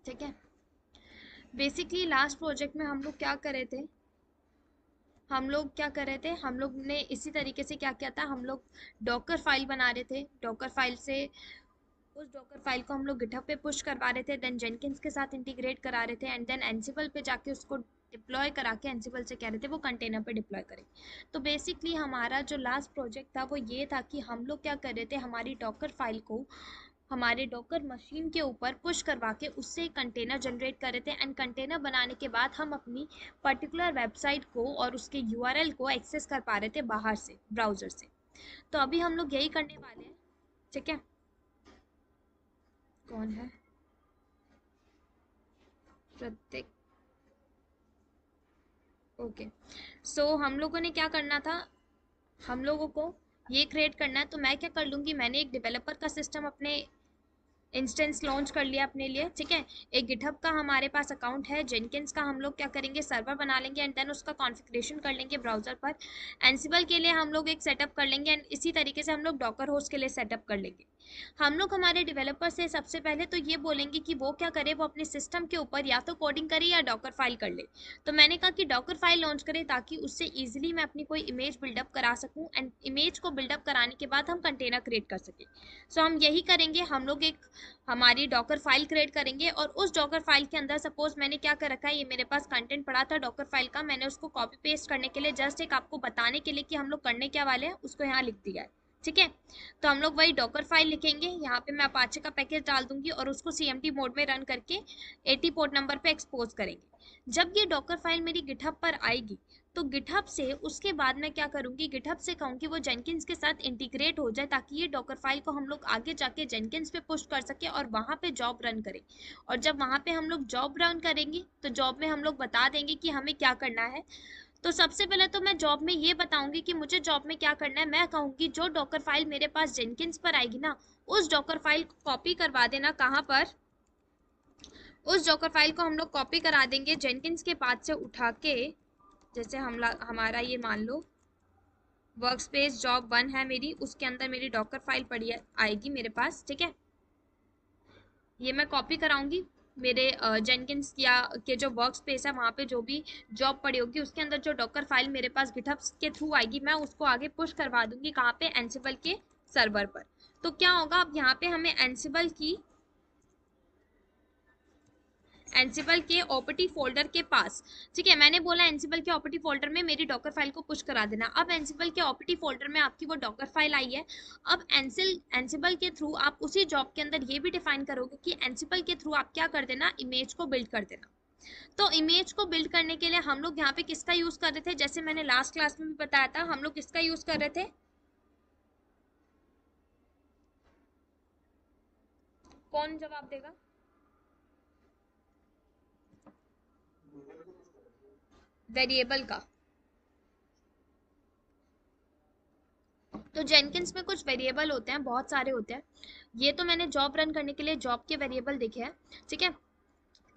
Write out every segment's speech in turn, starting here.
ठीक है। Basically last project में हम लोग ने इसी तरीके से क्या किया था, हम लोग डॉकर फाइल बना रहे थे। डॉकर फाइल से उस डॉकर फाइल को हम लोग गिटहब पे पुश करवा रहे थे, देन जेनकिंस के साथ इंटीग्रेट करा रहे थे, एंड देन एनसिबल पे जाके उसको डिप्लॉय करा के एनसिबल से कह रहे थे वो कंटेनर पे डिप्लॉय करें। तो बेसिकली हमारा जो लास्ट प्रोजेक्ट था वो ये था कि हम लोग क्या कर रहे थे, हमारी डॉकर फाइल को हमारे डॉकर मशीन के ऊपर पुश करवा के उससे कंटेनर जनरेट कर रहे थे, एंड कंटेनर बनाने के बाद हम अपनी पर्टिकुलर वेबसाइट को और उसके यूआरएल को एक्सेस कर पा रहे थे बाहर से, ब्राउज़र से। तो अभी हम लोग यही करने वाले हैं। ठीक है। कौन है? प्रत्येक। ओके। सो हम लोगों ने क्या करना था, हम लोगों को ये क्रिएट करना है। तो मैं क्या कर लूँगी, मैंने एक डेवलपर का सिस्टम अपने इंस्टेंस लॉन्च कर लिया अपने लिए। ठीक है। एक गिटहब का हमारे पास अकाउंट है, जेनकिंस का हम लोग क्या करेंगे, सर्वर बना लेंगे, एंड देन उसका कॉन्फ़िगरेशन कर लेंगे ब्राउज़र पर। एंसिबल के लिए हम लोग एक सेटअप कर लेंगे, एंड इसी तरीके से हम लोग डॉकर होस्ट के लिए सेटअप कर लेंगे। हम लोग हमारे डेवलपर से सबसे पहले तो ये बोलेंगे कि वो क्या करे, वो अपने सिस्टम के ऊपर या तो कोडिंग करे या डॉकर फाइल कर ले। तो मैंने कहा कि डॉकर फाइल लॉन्च करें ताकि उससे ईजिली मैं अपनी कोई इमेज बिल्डअप करा सकूं, एंड इमेज को बिल्डअप कराने के बाद हम कंटेनर क्रिएट कर सकें। सो हम यही करेंगे, हम लोग एक हमारी डॉकर फाइल क्रिएट करेंगे, और उस डॉकर फाइल के अंदर सपोज मैंने क्या कर रखा है, ये मेरे पास कंटेंट पड़ा था डॉकर फाइल का, मैंने उसको कॉपी पेस्ट करने के लिए जस्ट एक आपको बताने के लिए कि हम लोग करने क्या वाले हैं उसको यहाँ लिख दिया है। ठीक है। तो हम लोग वही डॉकर फाइल लिखेंगे, यहाँ पे मैं अपाचे का पैकेज डाल दूंगी और उसको सीएमडी मोड में रन करके 80 पोर्ट नंबर पे एक्सपोज करेंगे। जब ये डॉकर फाइल मेरी गिटहब पर आएगी तो गिटहब से उसके बाद मैं क्या करूंगी, गिटहब से कहूंगी वो जेनकिंस के साथ इंटीग्रेट हो जाए ताकि ये डॉकर फाइल को हम लोग आगे जाके जेनकिंस पे पुश कर सके और वहां पे जॉब रन करें। और जब वहां पे हम लोग जॉब रन करेंगे तो जॉब में हम लोग बता देंगे कि हमें क्या करना है। तो सबसे पहले तो मैं जॉब में ये बताऊंगी कि मुझे जॉब में क्या करना है। मैं कहूंगी जो डॉकर फाइल मेरे पास जेनकिंस पर आएगी ना, उस डॉकर फाइल को कॉपी करवा देना। कहाँ पर? उस डॉकर फाइल को हम लोग कॉपी करा देंगे जेनकिंस के पाथ से उठा के। जैसे हमारा ये मान लो वर्क स्पेस जॉब 1 है मेरी, उसके अंदर मेरी डॉकर फाइल पड़ी आएगी मेरे पास। ठीक है। ये मैं कॉपी कराऊंगी मेरे जेनकिंस या के जो वर्क स्पेस है वहाँ पे जो भी जॉब पड़ी होगी उसके अंदर जो डॉकर फाइल मेरे पास गिटहब के थ्रू आएगी मैं उसको आगे पुश करवा दूंगी। कहाँ पे? एनसिबल के सर्वर पर। तो क्या होगा, अब यहाँ पे हमें एनसिबल के ओपीटी फोल्डर के पास। ठीक है, मैंने बोला एनसिबल के ओपीटी फोल्डर में मेरी डॉकर फाइल को पुश करा देना। अब एनसिबल के ओपीटी फोल्डर में आपकी वो डॉकर फाइल आई है। अब एनसिबल के थ्रू आप उसी जॉब के अंदर ये भी डिफाइन करोगे कि एनसिबल के थ्रू आप क्या कर देना, इमेज को बिल्ड कर देना। तो इमेज को बिल्ड करने के लिए हम लोग यहाँ पे किसका यूज कर रहे थे, जैसे मैंने लास्ट क्लास में भी बताया था, हम लोग किसका यूज कर रहे थे? कौन जवाब देगा? वेरिएबल का। तो जेनकिंस में कुछ वेरिएबल होते हैं, बहुत सारे होते हैं। ये तो मैंने जॉब रन करने के लिए जॉब के वेरिएबल देखे हैं। ठीक है।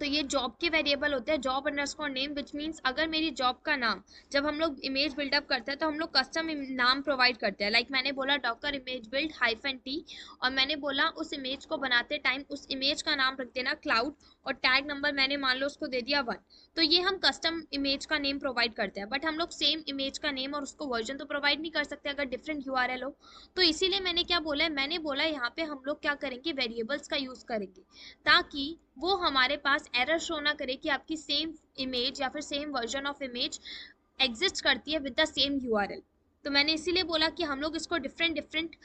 तो ये जॉब के वेरिएबल होते हैं, job underscore name, which means अगर मेरी जॉब का नाम, जब हम लोग इमेज बिल्डअप करते हैं तो हम लोग कस्टम नाम प्रोवाइड करते हैं। लाइक मैंने बोला डॉकर इमेज बिल्ड -t, और मैंने बोला उस इमेज को बनाते टाइम उस इमेज का नाम रख देना क्लाउड, और टैग नंबर मैंने मान लो उसको दे दिया 1। तो ये हम कस्टम इमेज का नेम प्रोवाइड करते हैं, बट हम लोग सेम इमेज का नेम और उसको वर्जन तो प्रोवाइड नहीं कर सकते अगर डिफरेंट यूआरएल हो। तो इसीलिए मैंने क्या बोला है, मैंने बोला यहाँ पे हम लोग क्या करेंगे, वेरिएबल्स का यूज करेंगे ताकि वो हमारे पास एरर शो ना करे कि आपकी सेम इमेज या फिर same version of image exist करती है विद द सेम यूआरएल। तो मैंने इसीलिए बोला कि हम लोग इसको डिफरेंट डिफरेंट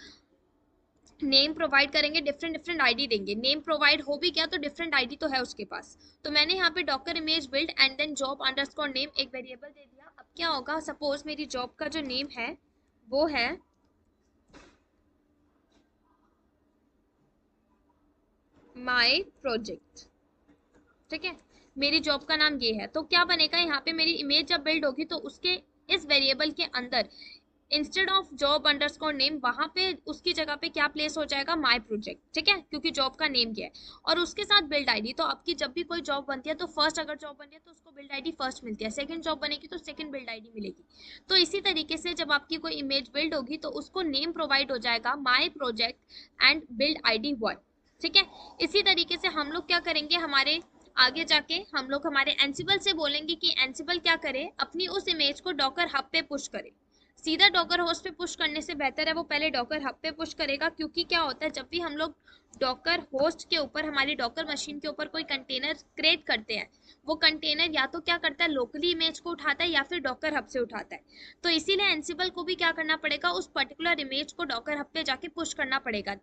नेम प्रोवाइड करेंगे, डिफरेंट डिफरेंट आईडी देंगे। नेम प्रोवाइड हो भी क्या, तो डिफरेंट आईडी तो है उसके पास। तो मैंने यहाँ पे docker image build and then job underscore name एक वेरिएबल दे दिया। अब क्या होगा, सपोज मेरी जॉब का जो नेम है वो है माई प्रोजेक्ट। ठीक है। मेरी जॉब का नाम ये है। तो क्या बनेगा, यहाँ पे मेरी इमेज जब बिल्ड होगी तो उसके इस वेरिएबल के अंदर instead of job underscore name वहां पे उसकी जगह पे क्या प्लेस हो जाएगा, माय प्रोजेक्ट। ठीक है, क्योंकि जॉब का नेम क्या है, और उसके साथ बिल्ड आईडी। तो आपकी जब भी कोई जॉब बनती है तो फर्स्ट अगर जॉब बनी है तो उसको बिल्ड आईडी फर्स्ट मिलती है, सेकंड जॉब बनेगी तो सेकंड बिल्ड आईडी मिलेगी। तो इसी तरीके से जब आपकी कोई इमेज बिल्ड होगी तो उसको नेम प्रोवाइड हो जाएगा my project and build ID 1। ठीक है। इसी तरीके से हम लोग क्या करेंगे, हमारे आगे जाके हम लोग हमारे एंसिबल से बोलेंगे कि एंसिबल क्या करे, अपनी उस इमेज को डॉकर हब पे पुश करे। सीधा डॉकर होस्ट पे पुश करने से बेहतर है वो पहले डॉकर हब पे पुश करेगा, क्योंकि क्या होता है जब भी हम लोग डॉकर होस्ट के ऊपर, हमारी डॉकर मशीन के ऊपर कोई कंटेनर क्रिएट करते हैं, वो कंटेनर या तो क्या करता है लोकली इमेज को उठाता है या फिर डॉकर हब से उठाता है। तो इसीलिए एंसिबल को भी क्या करना पड़ेगा, उस पर्टिकुलर इमेज को डॉकर हब पे जाके पुश करना पड़ेगा,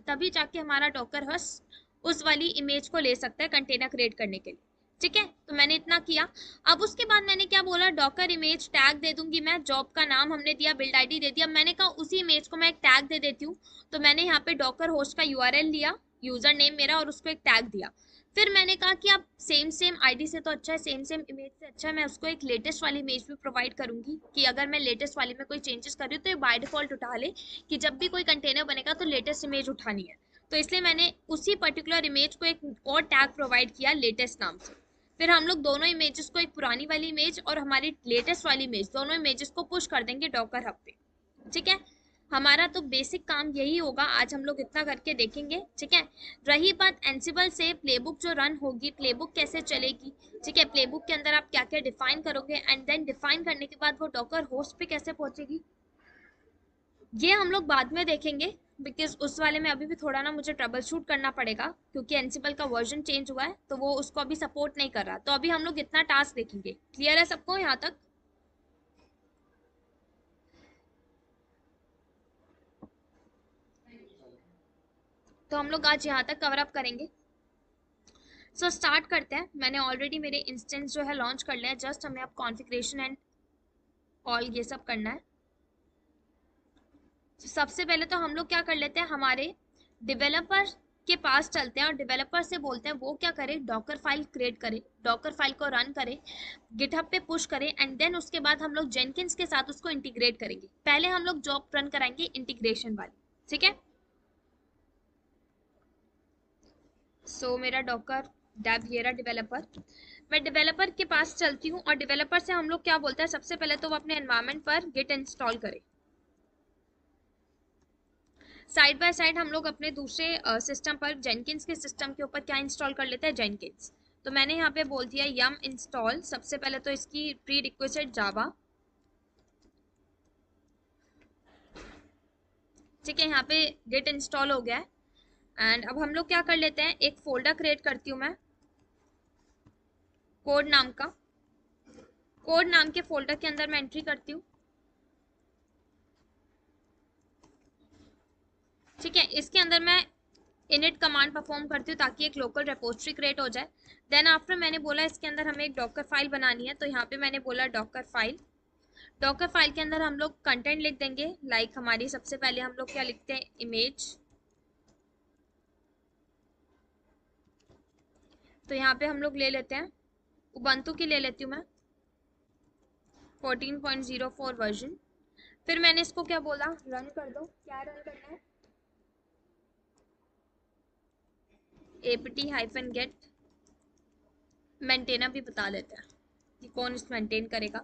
तभी जाके हमारा डॉकर हस्ट उस वाली इमेज को ले सकता है कंटेनर क्रिएट करने के लिए। ठीक है, तो मैंने इतना किया। अब उसके बाद मैंने क्या बोला, डॉकर इमेज टैग दे दूंगी मैं, जॉब का नाम हमने दिया, बिल्ड आईडी दे दिया, मैंने कहा उसी इमेज को मैं एक टैग दे देती हूँ। तो मैंने यहाँ पे डॉकर होस्ट का यूआरएल लिया, यूजर नेम मेरा, और उसको एक टैग दिया। फिर मैंने कहा कि अब सेम सेम आईडी से तो अच्छा है, सेम सेम इमेज से अच्छा है, मैं उसको एक लेटेस्ट वाली इमेज भी प्रोवाइड करूंगी कि अगर मैं लेटेस्ट वाली में कोई चेंजेस कर रही हूँ तो ये बाय डिफॉल्ट उठा ले, कि जब भी कोई कंटेनर बनेगा तो लेटेस्ट इमेज उठानी है। तो इसलिए मैंने उसी पर्टिकुलर इमेज को एक और टैग प्रोवाइड किया लेटेस्ट नाम से। फिर हम लोग दोनों इमेजेस को, एक पुरानी वाली इमेज और हमारी लेटेस्ट वाली इमेज, दोनों इमेजेस को पुश कर देंगे डॉकर हब पे। ठीक है, हमारा तो बेसिक काम यही होगा, आज हम लोग इतना करके देखेंगे। ठीक है, रही बात एंसिबल से प्लेबुक जो रन होगी, प्लेबुक कैसे चलेगी, ठीक है, प्लेबुक के अंदर आप क्या क्या डिफाइन करोगे, एंड देन डिफाइन करने के बाद वो डॉकर होस्ट पे कैसे पहुंचेगी, ये हम लोग बाद में देखेंगे। बिकॉज उस वाले में अभी भी थोड़ा ना मुझे ट्रबल शूट करना पड़ेगा, क्योंकि एनसिबल का वर्जन चेंज हुआ है तो वो उसको अभी सपोर्ट नहीं कर रहा। तो अभी हम लोग इतना टास्क देखेंगे। क्लियर है सबको यहाँ तक? तो हम लोग आज यहाँ तक कवर अप करेंगे। सो स्टार्ट करते हैं। मैंने ऑलरेडी मेरे इंस्टेंस जो है लॉन्च कर लिया है, जस्ट हमें अब कॉन्फ़िगरेशन एंड ऑल ये सब करना है। सबसे पहले तो हम लोग क्या कर लेते हैं, हमारे डेवलपर के पास चलते हैं और डेवलपर से बोलते हैं वो क्या करे, डॉकर फाइल क्रिएट करे, डॉकर फाइल को रन करे, गिटहब पे पुश करे, एंड देन उसके बाद हम लोग जेनकिंस के साथ उसको इंटीग्रेट करेंगे। पहले हम लोग जॉब रन कराएंगे इंटीग्रेशन वाली। ठीक है, सो मेरा डॉकर डेव ये रहा डेवलपर। मैं डेवलपर के पास चलती हूँ और डेवलपर से हम लोग क्या बोलते हैं, सबसे पहले तो वो अपने एनवायरनमेंट पर गिट इंस्टॉल करे। साइड बाय साइड हम लोग अपने दूसरे सिस्टम पर जेनकिंस के सिस्टम के ऊपर क्या इंस्टॉल कर लेते हैं, जेनकिंस। तो मैंने यहाँ पे बोल दिया यम इंस्टॉल, सबसे पहले तो इसकी प्री रिक्वेस्टेड जावा। ठीक है, यहाँ पे गिट इंस्टॉल हो गया है। एंड अब हम लोग क्या कर लेते हैं, एक फोल्डर क्रिएट करती हूँ मैं, कोड नाम का। कोड नाम के फोल्डर के अंदर मैं एंट्री करती हूँ। ठीक है, इसके अंदर मैं init कमांड परफॉर्म करती हूँ ताकि एक लोकल रेपोजिटरी क्रिएट हो जाए। देन आफ्टर मैंने बोला इसके अंदर हमें एक डॉकर फाइल बनानी है, तो यहाँ पे मैंने बोला डॉकर फाइल। डॉकर फाइल के अंदर हम लोग कंटेंट लिख देंगे, लाइक हमारी सबसे पहले हम लोग क्या लिखते हैं, इमेज। तो यहाँ पे हम लोग ले लेते हैं उबंटू की, ले लेती हूँ मैं 14.04 वर्जन। फिर मैंने इसको क्या बोला, रन कर दो। क्या रन करना है, apt-get। मेंटेनर भी बता देते हैं कि कौन इस मेंटेन करेगा।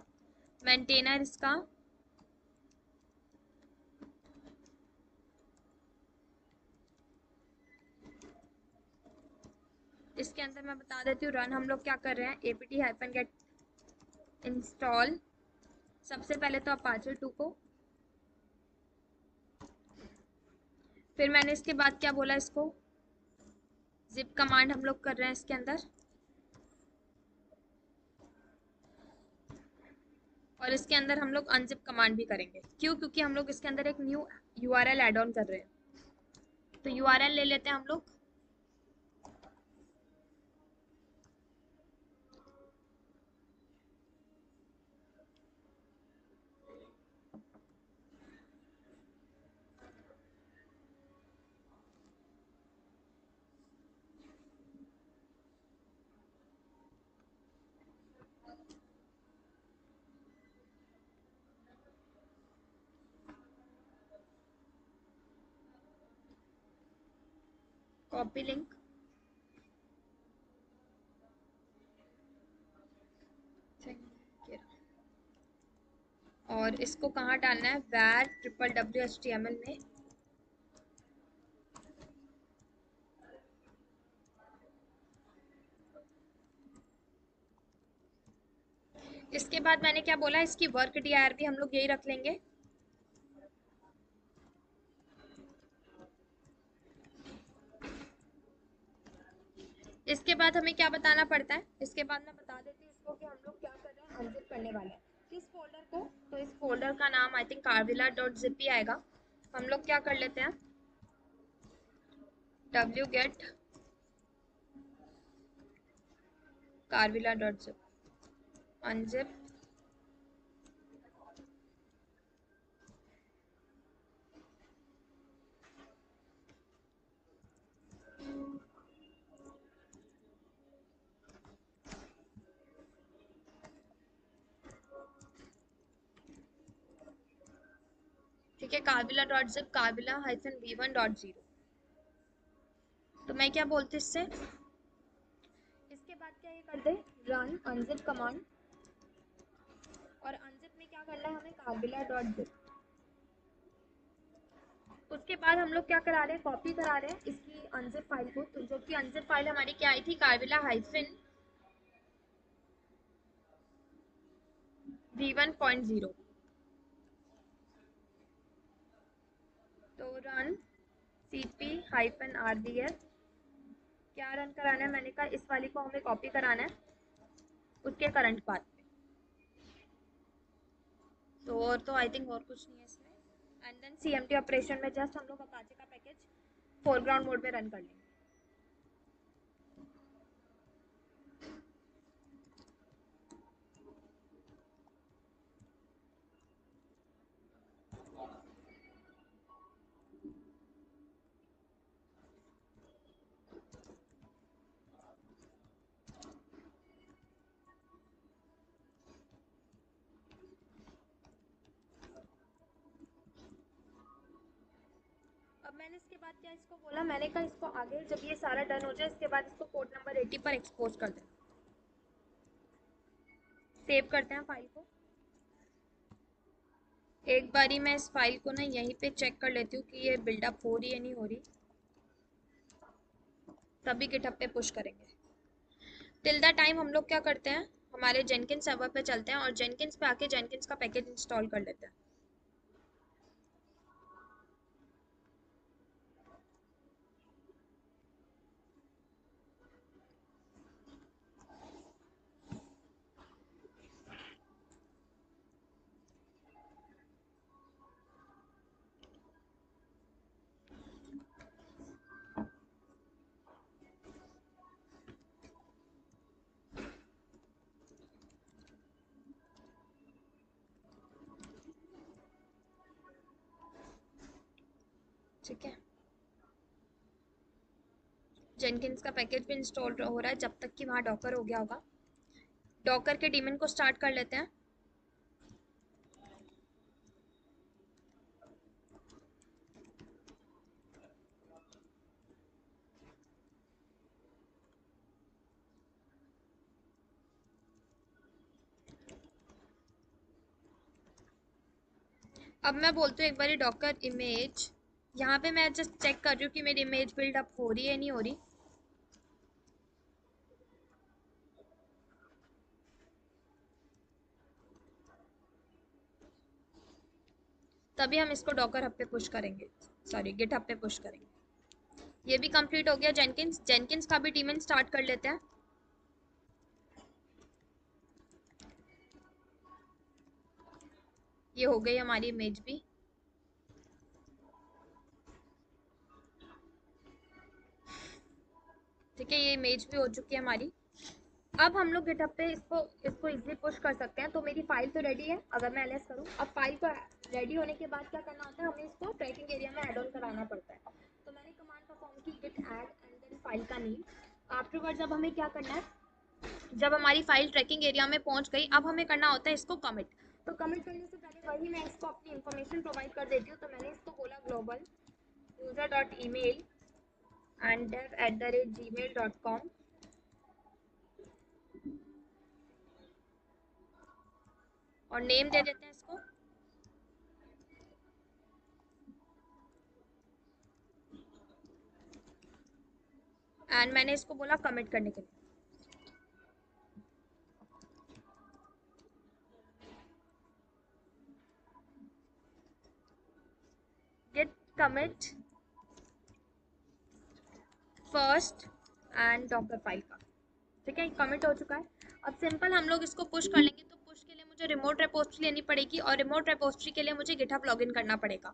मेंटेनर इसका इसके अंदर मैं बता देती हूँ रन हम लोग क्या कर रहे हैं, apt-get इंस्टॉल। सबसे पहले तो अपाचे 2 को, फिर मैंने इसके बाद क्या बोला, इसको जिप कमांड हम लोग कर रहे हैं इसके अंदर, और इसके अंदर हम लोग अनजिप कमांड भी करेंगे। क्यों? क्योंकि हम लोग इसके अंदर एक न्यू यूआरएल ऐड ऑन कर रहे हैं। तो यूआरएल ले लेते हैं हम लोग, कॉपी लिंक, और इसको कहाँ डालना है, var www.html में। इसके बाद मैंने क्या बोला, इसकी वर्क dir भी हम लोग यही रख लेंगे। इसके बाद हमें क्या बताना पड़ता है, इसके बाद मैं बता देती हूँ इसको कि हम लोग क्या कर रहे हैं, अनजिप करने वाले हैं किस फोल्डर को। तो इस फोल्डर का नाम आई थिंक carvilla.zip ही आएगा। हम लोग क्या कर लेते हैं, wget carvilla.zip unzip ठीक है, carvilla.zip carvilla-v1.0। तो मैं क्या बोलती इससे, इसके बाद क्या ये कर दे, रन unzip कमांड, और unzip में क्या करना है हमें, carvilla.zip। उसके बाद हम लोग क्या करा रहे हैं, कॉपी करा रहे हैं इसकी unzip फाइल को। तो जो कि unzip फाइल हमारी क्या आई थी, carvilla-v1.0। तो रन cp-rbs, क्या रन कराना है, मैंने कहा इस वाली को हमें कॉपी कराना है उसके करंट पाथ पे। तो और तो आई थिंक और कुछ नहीं है इसमें। एंड देन cmd ऑपरेशन में जस्ट हम लोग अपाचे का पैकेज फोरग्राउंड मोड में रन कर लेंगे। अब मैंने इसके बाद क्या इसको बोला, मैंने कहा इसको आगे जब ये सारा डन हो जाए इसके बाद इसको पोर्ट नंबर 80 पर एक्सपोज कर दें। सेव करते हैं फाइल को। एक बारी मैं इस फाइल को ना यहीं पे चेक कर लेती हूँ कि ये बिल्डअप हो रही है नहीं हो रही, तभी गिटहब पे पुश करेंगे। टिल द टाइम हम लोग क्या करते हैं, हमारे जेनकिंस सर्वर पे चलते हैं और जेनकिंस पे आके जेनकिंस का पैकेज इंस्टॉल कर लेते हैं। ठीक है, जेनकिंस का पैकेज भी इंस्टॉल हो रहा है जब तक कि वहाँ डॉकर हो गया होगा। डॉकर के डीमन को स्टार्ट कर लेते हैं। अब मैं बोलती हूँ एक बारी डॉकर इमेज, यहाँ पे मैं जस्ट चेक कर रही हूँ कि मेरी इमेज बिल्डअप हो रही है नहीं हो रही। तभी हम इसको डॉकर हब पे पुश करेंगे, सॉरी गिट हब पे पुश करेंगे। ये भी कंप्लीट हो गया जेनकिंस, जेनकिंस का भी डीमन स्टार्ट कर लेते हैं। ये हो गई हमारी इमेज भी। ठीक है, ये इमेज भी हो चुकी है हमारी। अब हम लोग गिटहब पे इसको इसको इजीली पुश कर सकते हैं। तो मेरी फाइल तो रेडी है, अगर मैं एलएस करूँ। अब फाइल को रेडी होने के बाद क्या करना होता है, हमें इसको ट्रैकिंग एरिया में ऐड ऑन कराना पड़ता है। तो मैंने कमांड परफॉर्म की git add and then file का नेम। आफ्टरवर्ड्स अब हमें क्या करना है, जब हमारी फाइल ट्रैकिंग एरिया में पहुंच गई अब हमें करना होता है इसको कमिट। तो कमिट करने से पहले वही मैं इसको अपनी इन्फॉर्मेशन प्रोवाइड कर देती हूँ। तो मैंने इसको बोला global user dot E male and dev@gmail.com और नेम दे देते हैं इसको। एंड मैंने इसको बोला कमिट करने के लिए। Commit first and Docker file का, ठीक है, कमिट हो चुका है। अब सिंपल हम लोग इसको पुश कर लेंगे, तो पुश के लिए मुझे रिमोट रेपोस्ट्री लेनी पड़ेगी और रिमोट रेपोस्ट्री के लिए मुझे गिटहब लॉगिन करना पड़ेगा।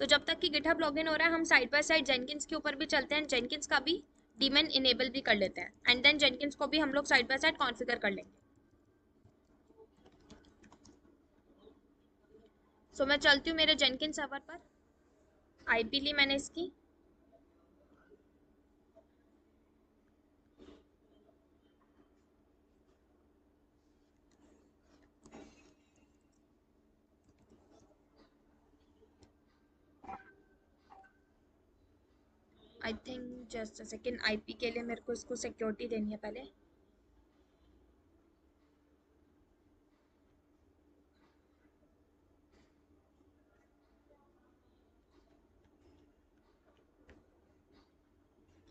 तो जब तक कि गिटहब लॉगिन हो रहा है हम साइड बाय साइड जेनकिंस के ऊपर भी चलते हैं, जेनकिंस का भी डीमन इनेबल भी कर लेते हैं एंड देन जेनकिंस को भी हम लोग साइड बाय साइड कॉन्फ़िगर कर लेंगे। सो मैं चलती हूँ मेरे जेनकिन सर्वर पर, आईपी ली मैंने इसकी, I think just a second, IP के लिए मेरे को इसको सिक्योरिटी देनी है पहले।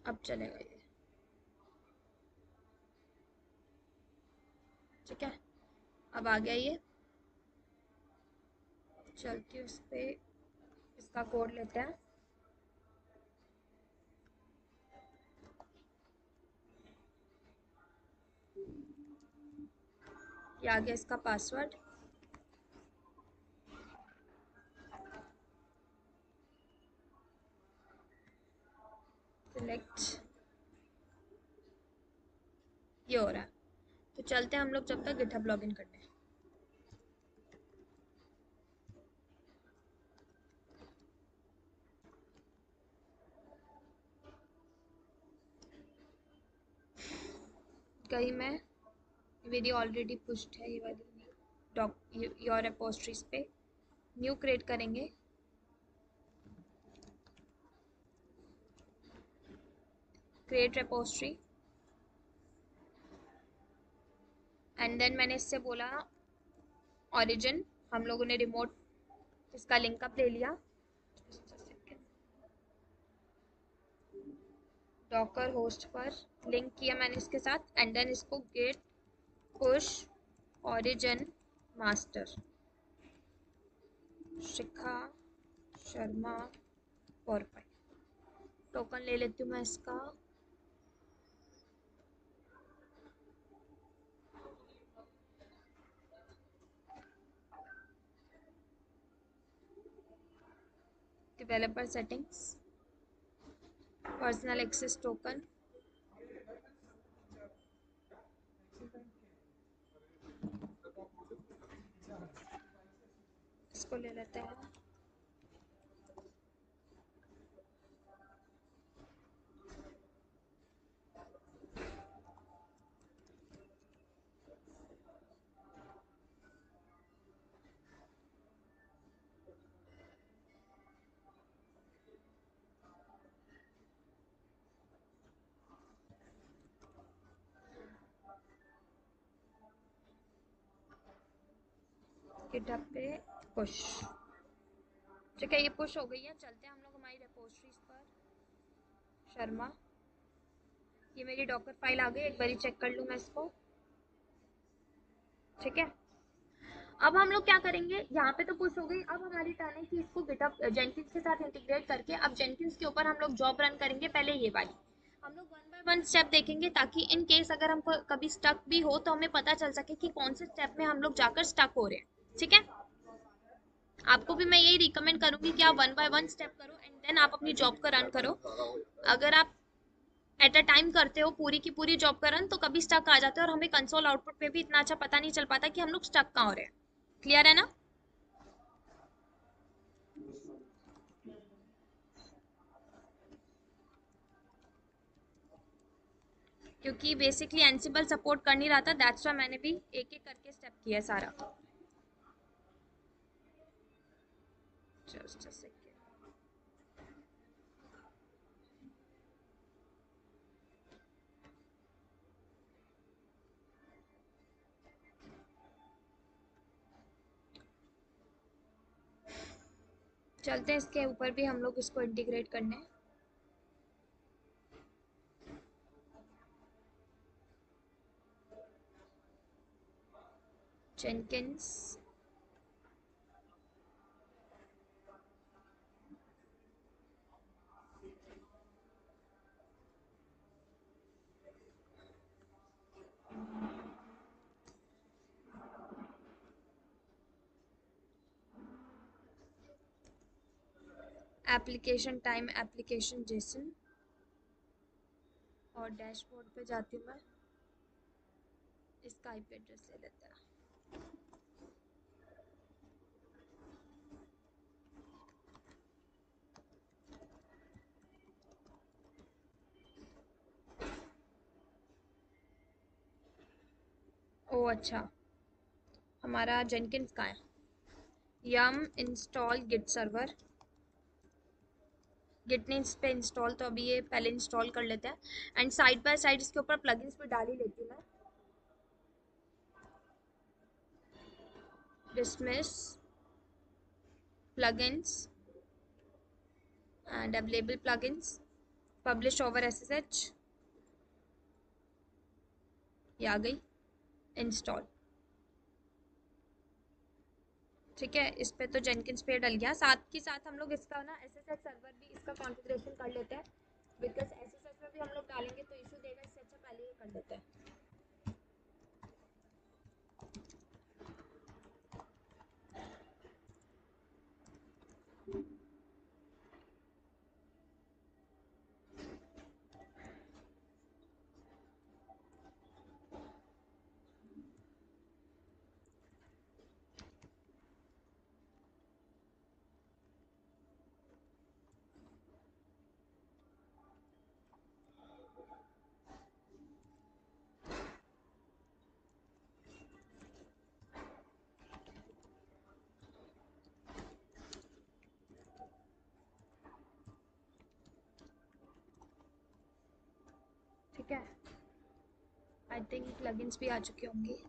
अब चलेगा ये, ठीक है, अब आ गया ये। चलती हूँ इस पर, इसका कोड लेते हैं, ये आ गया इसका पासवर्ड, सिलेक्ट, ये हो रहा है। तो चलते हैं हम लोग जब तक गिटहब लॉगिन करने। कहीं मैं, मेरी ऑलरेडी पुश्ड है ये वाली डॉक योर रेपोस्ट्रीज पे, न्यू क्रिएट करेंगे, क्रिएट रेपोस्ट्री एंड देन मैंने इससे बोला ओरिजिन, हम लोगों ने रिमोट इसका लिंकअप ले लिया, डॉकर होस्ट पर लिंक किया मैंने इसके साथ एंड देन इसको git push origin master Shikha Sharma 4 token ले लेती हूँ मैं इसका, developer settings, personal access token, इसको ले लेते हैं, गिटहब पे पुश, ठीक है, ये पुश हो गई है। चलते हैं हम लोग हमारी रेपोस्ट्रीज पर, शर्मा, ये मेरी डॉकर फाइल आ गई, एक बारी चेक कर लूँ मैं इसको, ठीक है। अब हम लोग क्या करेंगे, यहाँ पे तो पुश हो गई, अब हमारी टर्न है कि इसको गिटहब जेनकिंस के साथ इंटीग्रेट करके अब जेनकिंस के ऊपर हम लोग जॉब रन करेंगे। पहले ये वाली हम लोग वन बाय वन स्टेप देखेंगे ताकि इन केस अगर हमको कभी स्टक भी हो तो हमें पता चल सके कि कौन से स्टेप में हम लोग जाकर स्टक हो रहे हैं, ठीक है। आपको भी मैं यही रिकमेंड करूंगी कि आप वन बाय वन स्टेप करो एंड देन आप अपनी जॉब को रन करो। अगर आप एट अ टाइम करते हो पूरी की पूरी जॉब का रन तो कभी स्टक आ जाते हैं और हमें कंसोल आउटपुट पे भी इतना अच्छा पता नहीं चल पाता कि हम लोग स्टक कहाँ हो रहे हैं। क्लियर है ना? क्योंकि बेसिकली एनसिबल सपोर्ट कर नहीं रहा था, दैट्स व्हाई मैंने भी एक एक करके स्टेप किया सारा। जस्ट अ सेकेंड, चलते हैं इसके ऊपर भी हम लोग इसको इंटीग्रेट करने। Jenkins, application time application Jason, और डैशबोर्ड पे जाती हूँ मैं, इसका आईपी एड्रेस ले लेते हैं। ओ अच्छा, हमारा जेनकिंस का है। यम इंस्टॉल गिट सर्वर, गिट ने इस पे इंस्टॉल, तो अभी ये पहले इंस्टॉल कर लेते हैं। एंड साइड बाय साइड इसके ऊपर प्लगइन्स भी डाल ही लेती हूँ मैं। Dismiss plugins and available plugins, publish over SSH, ये आ गई इंस्टॉल। ठीक है, इस पे तो जेनकिंस पे डल गया। साथ के साथ हम लोग इसका ना एसएसएच सर्वर भी इसका कॉन्फ़िगरेशन कर लेते हैं, बिकॉज एसएसएच में भी हम लोग डालेंगे तो इशू देगा, इससे अच्छा पहले ही कर लेते हैं। ठीक है, आई थिंक प्लगइन्स भी आ चुके होंगे।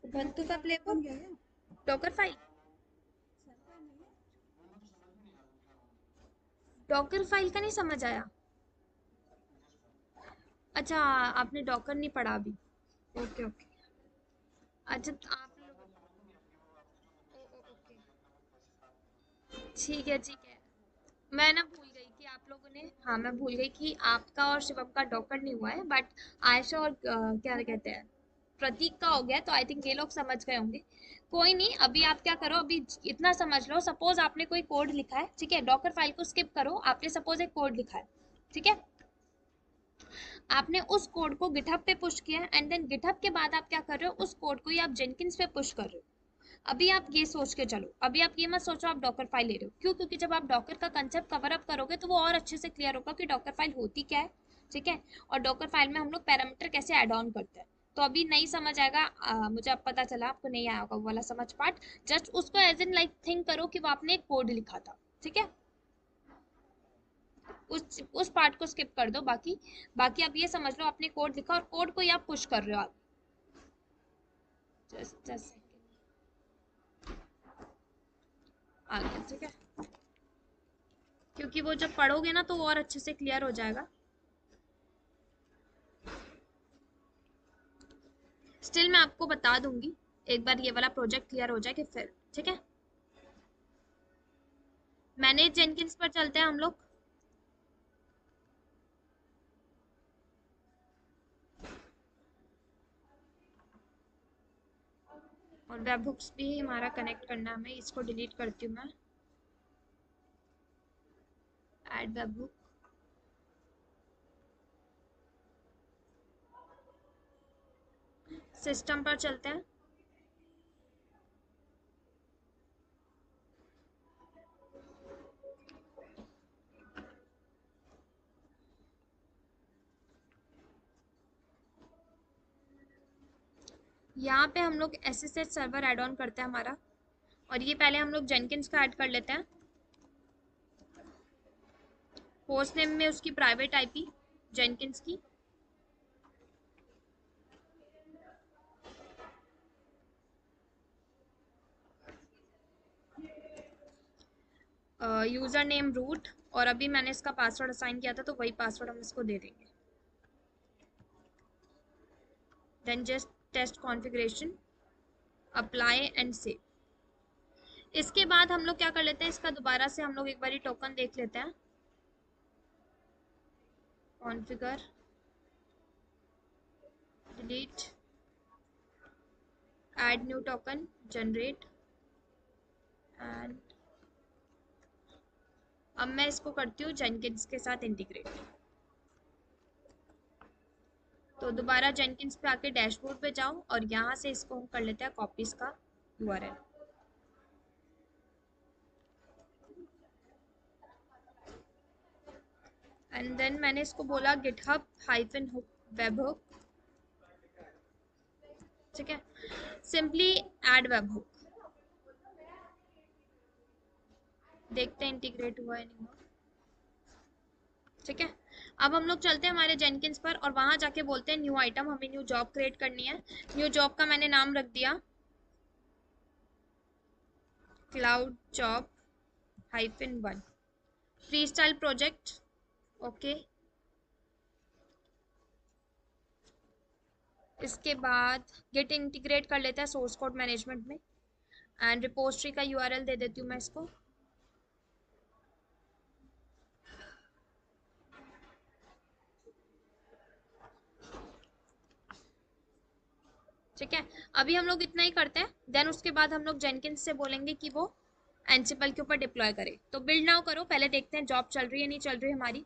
बंतु का playbook, Docker file, Docker file का नहीं समझ आया। अच्छा, आपने डॉकर नहीं पढ़ा अभी। Okay okay. अच्छा तो आप लोग, ठीक है ठीक है। मैं ना भूल गई कि आप लोगों ने, हाँ मैं भूल गई कि आपका और शिवम का डॉकर नहीं हुआ है, बट आयशा और क्या कहते हैं, प्रतीक का हो गया, तो आई थिंक ये लोग समझ गए होंगे। कोई नहीं, अभी आप क्या करो, अभी इतना समझ लो, सपोज आपने कोई कोड लिखा है, ठीक है, डॉकर फाइल को स्किप करो, आपने सपोज एक कोड लिखा है, ठीक है, आपने उस कोड को गिटहब पे पुश किया एंड देन गिटहब के बाद आप क्या कर रहे हो, उस कोड को ही आप जेनकिंस पे पुश कर रहे हो। अभी आप ये सोच के चलो, अभी आप ये मत सोचो आप डॉकर फाइल ले रहे हो, क्यों, क्योंकि जब आप डॉकर का कंसेप्ट कवर अप करोगे तो वो और अच्छे से क्लियर होगा कि डॉकर फाइल होती क्या है, ठीक है, और डॉकर फाइल में हम लोग पैरामीटर कैसे ऐड ऑन करते हैं। तो अभी नहीं समझ आएगा, मुझे अब पता चला आपको नहीं आया होगा वो वाला समझ पार्ट। जस्ट उसको एज इन लाइक थिंक करो कि वो आपने एक कोड लिखा था, ठीक है, उस पार्ट को स्किप कर दो। बाकी बाकी आप ये समझ लो आपने कोड लिखा और कोड को ही आप पुश कर रहे हो आगे। जस्ट आगे, ठीक है, क्योंकि वो जब पढ़ोगे ना तो वो और अच्छे से क्लियर हो जाएगा। स्टिल मैं आपको बता दूंगी, एक बार ये वाला प्रोजेक्ट क्लियर हो जाए कि फिर, ठीक है। मैनेज जेनकिंस पर चलते हैं हम लोग। और वेब हुक्स भी हमारा कनेक्ट करना है, हमें इसको डिलीट करती हूँ मैं। ऐड वेब हुक, सिस्टम पर चलते हैं। यहाँ पे हम लोग SSH सर्वर ऐड ऑन करते हैं हमारा, और ये पहले हम लोग जेनकिंस का ऐड कर लेते हैं। होस्ट नेम में उसकी प्राइवेट आईपी जेनकिंस की, यूज़र नेम रूट, और अभी मैंने इसका पासवर्ड असाइन किया था तो वही पासवर्ड हम इसको दे देंगे। Then just test configuration, apply and save. इसके बाद हम लोग क्या कर लेते हैं, इसका दोबारा से हम लोग एक बारी टोकन देख लेते हैं। Configure, delete, add new token, generate, and अब मैं इसको करती हूँ जेनकिंस के साथ इंटीग्रेट। तो दोबारा जेनकिंस पे आके डैशबोर्ड पे जाओ और यहाँ से इसको हम कर लेते हैं कॉपी इसका URL। एंड देन मैंने इसको बोला GitHub hyphen hook web hook, ठीक है, सिंपली ऐड वेब हुक, देखते हैं इंटीग्रेट हुआ है नहीं हुआ। ठीक है, अब हम लोग चलते हैं हमारे जेनकिंस पर और वहां जाके बोलते हैं न्यू आइटम, हमें न्यू जॉब क्रिएट करनी है। न्यू जॉब का मैंने नाम रख दिया cloud job -1 free style project. Okay, इसके बाद गेट इंटीग्रेट कर लेते हैं सोर्स कोड मैनेजमेंट में, एंड रिपोजिटरी का URL दे देती हूँ मैं इसको। ठीक है, अभी हम लोग इतना ही करते हैं, देन उसके बाद हम लोग जेनकिंस से बोलेंगे कि वो एंसिबल के ऊपर डिप्लॉय करे। तो बिल्ड नाउ करो, पहले देखते हैं जॉब चल रही है नहीं चल रही हमारी।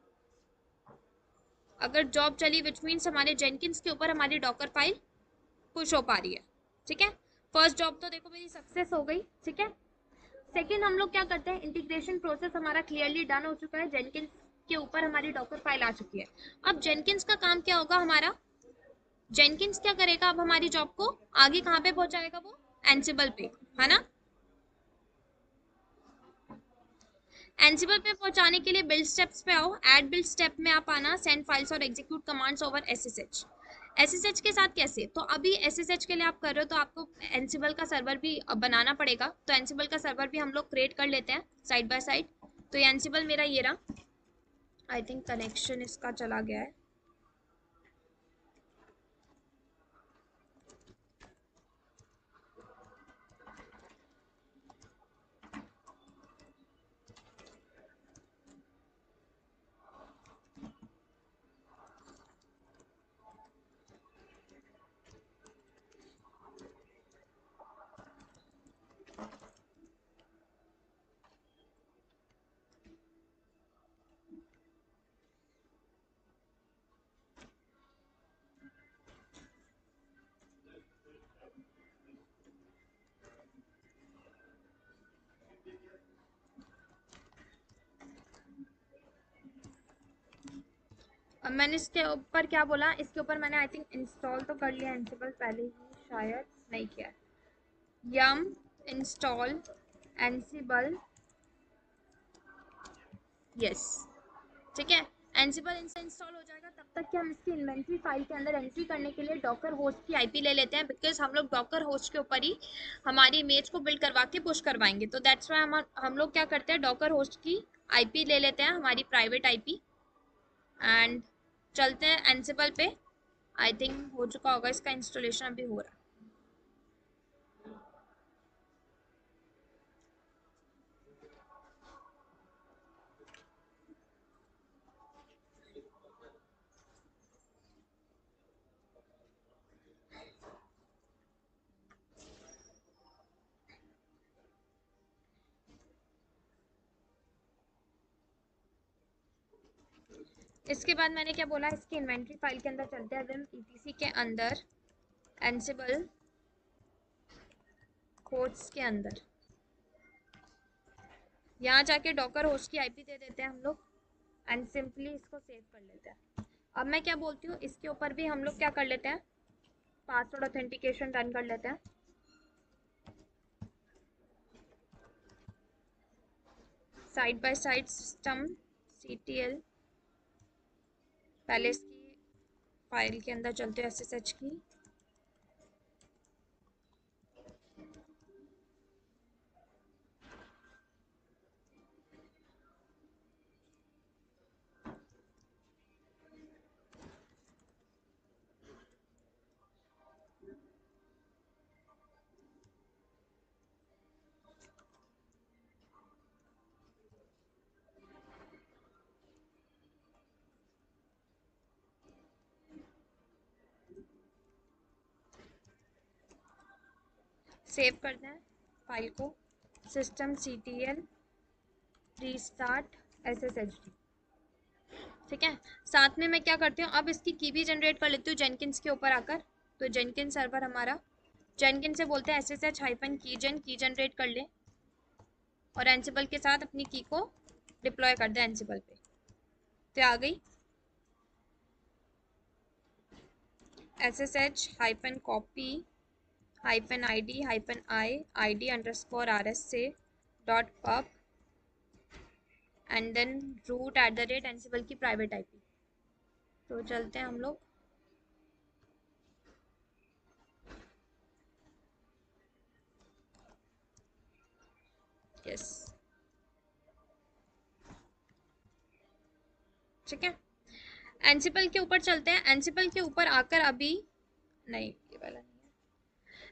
अगर जॉब चली विच मीन्स हमारे जेनकिंस के ऊपर हमारी डॉकर फाइल पुश हो पा रही है। ठीक है, फर्स्ट जॉब तो देखो मेरी सक्सेस हो गई। ठीक है, सेकेंड हम लोग क्या करते हैं, इंटीग्रेशन प्रोसेस हमारा क्लियरली डन हो चुका है, जेनकिंस के ऊपर हमारी डॉकर फाइल आ चुकी है। अब जेनकिंस का काम क्या होगा हमारा, जेनकिंस क्या करेगा, अब हमारी जॉब को आगे कहाँ पे पहुंचाएगा, वो एंसिबल पे, है ना। एंसिबल पे पहुंचाने के लिए बिल्ड स्टेप्स पे आओ, ऐड बिल्ड स्टेप में आप आना, सेंड फाइल्स और execute commands over SSH। SSH के साथ कैसे, तो अभी SSH के लिए आप कर रहे हो तो आपको एंसिबल का सर्वर भी बनाना पड़ेगा, तो एंसिबल का सर्वर भी हम लोग क्रिएट कर लेते हैं साइड बाय साइड। तो ये एंसिबल मेरा ये रहा, आई थिंक कनेक्शन इसका चला गया है। अब मैंने इसके ऊपर क्या बोला, इसके ऊपर मैंने आई थिंक इंस्टॉल तो कर लिया एंसिबल पहले ही, शायद नहीं किया। यम इंस्टॉल एंसिबल, यस, ठीक है। एंसिबल इंस्टॉल हो जाएगा, तब तक कि हम इसकी इन्वेंट्री फाइल के अंदर एंट्री करने के लिए डॉकर होस्ट की आईपी ले लेते हैं, बिकॉज हम लोग डॉकर होस्ट के ऊपर ही हमारी इमेज को बिल्ड करवा के पुश करवाएंगे। तो दैट्स वाई हम लोग क्या करते हैं, डॉकर होस्ट की आईपी ले लेते हैं, हमारी प्राइवेट आईपी, एंड चलते हैं एंसिबल पे। आई थिंक हो चुका होगा इसका इंस्टॉलेशन, अभी हो रहा है। इसके बाद मैंने क्या बोला, इसकी इन्वेंट्री फाइल के अंदर चलते हैं विम etc के अंदर एंसिबल कोड्स के अंदर यहाँ जाके डॉकर होस्ट की आईपी दे देते हैं हम लोग एंड सिंपली इसको सेव कर लेते हैं। अब मैं क्या बोलती हूँ, इसके ऊपर भी हम लोग क्या कर लेते हैं, पासवर्ड ऑथेंटिकेशन रन कर लेते हैं। Side by side system ctl, पहले इसकी फाइल के अंदर चलते हैं ssh की, सेव करते हैं फाइल को, सिस्टम ctl रीस्टार्ट sshd। ठीक है, साथ में मैं क्या करती हूँ, अब इसकी की भी जनरेट कर लेती हूँ जेनकिंस के ऊपर आकर। तो जेनकिन सर्वर हमारा, जेनकिन से बोलते हैं ssh-keygen, की जनरेट कर ले और एंसिबल के साथ अपनी की को डिप्लॉय कर दे एंसिबल पे। तो आ गई ssh-copy -id-i-id_rs से .pub and then root @ansible की प्राइवेट आईपी। तो चलते हैं हम लोग, यस ठीक है, एंसिबल के ऊपर चलते हैं। एंसिबल के ऊपर आकर अभी नहीं, ये वाला नहीं है।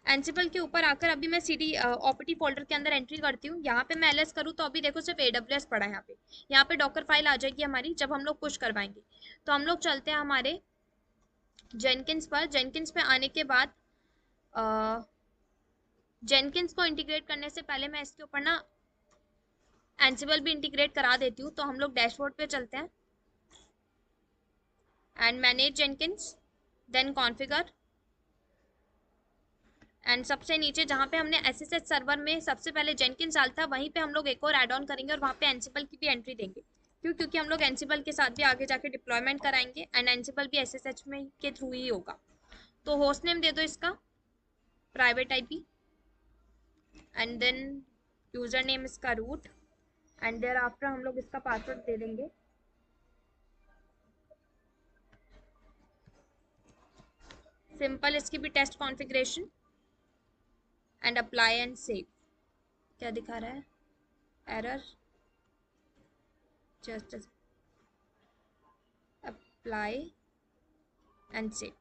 एंसिबल के ऊपर आकर अभी मैं cd opt फोल्डर के अंदर एंट्री करती हूँ। यहाँ पे मैं ls करूँ तो अभी देखो सिर्फ AWS पड़ा है। यहाँ पे डॉकर फाइल आ जाएगी हमारी जब हम लोग पुश करवाएंगे। तो हम लोग चलते हैं हमारे जेनकिंस पर। जेनकिंस पे आने के बाद जेनकिंस को इंटीग्रेट करने से पहले मैं इसके ऊपर ना एंसिबल भी इंटीग्रेट करा देती हूँ। तो हम लोग डैशबोर्ड पे चलते हैं and manage Jenkins, then configure and सबसे नीचे जहाँ पे हमने SSH सर्वर में सबसे पहले जेनकिंस डाला था वहीं पे हम लोग एक और ऐड ऑन करेंगे और वहाँ पे एंसिबल की भी एंट्री देंगे। क्यों? क्योंकि हम लोग एंसिबल के साथ भी आगे जाके डिप्लॉयमेंट कराएंगे एंड एंसिबल भी SSH में के थ्रू ही होगा। तो होस्ट नेम दे दो इसका private IP and then user name इसका रूट एंड देयर आफ्टर हम लोग इसका पासवर्ड दे देंगे। सिंपल इसकी भी test configuration and apply and save. क्या दिखा रहा है? Error, just apply and save.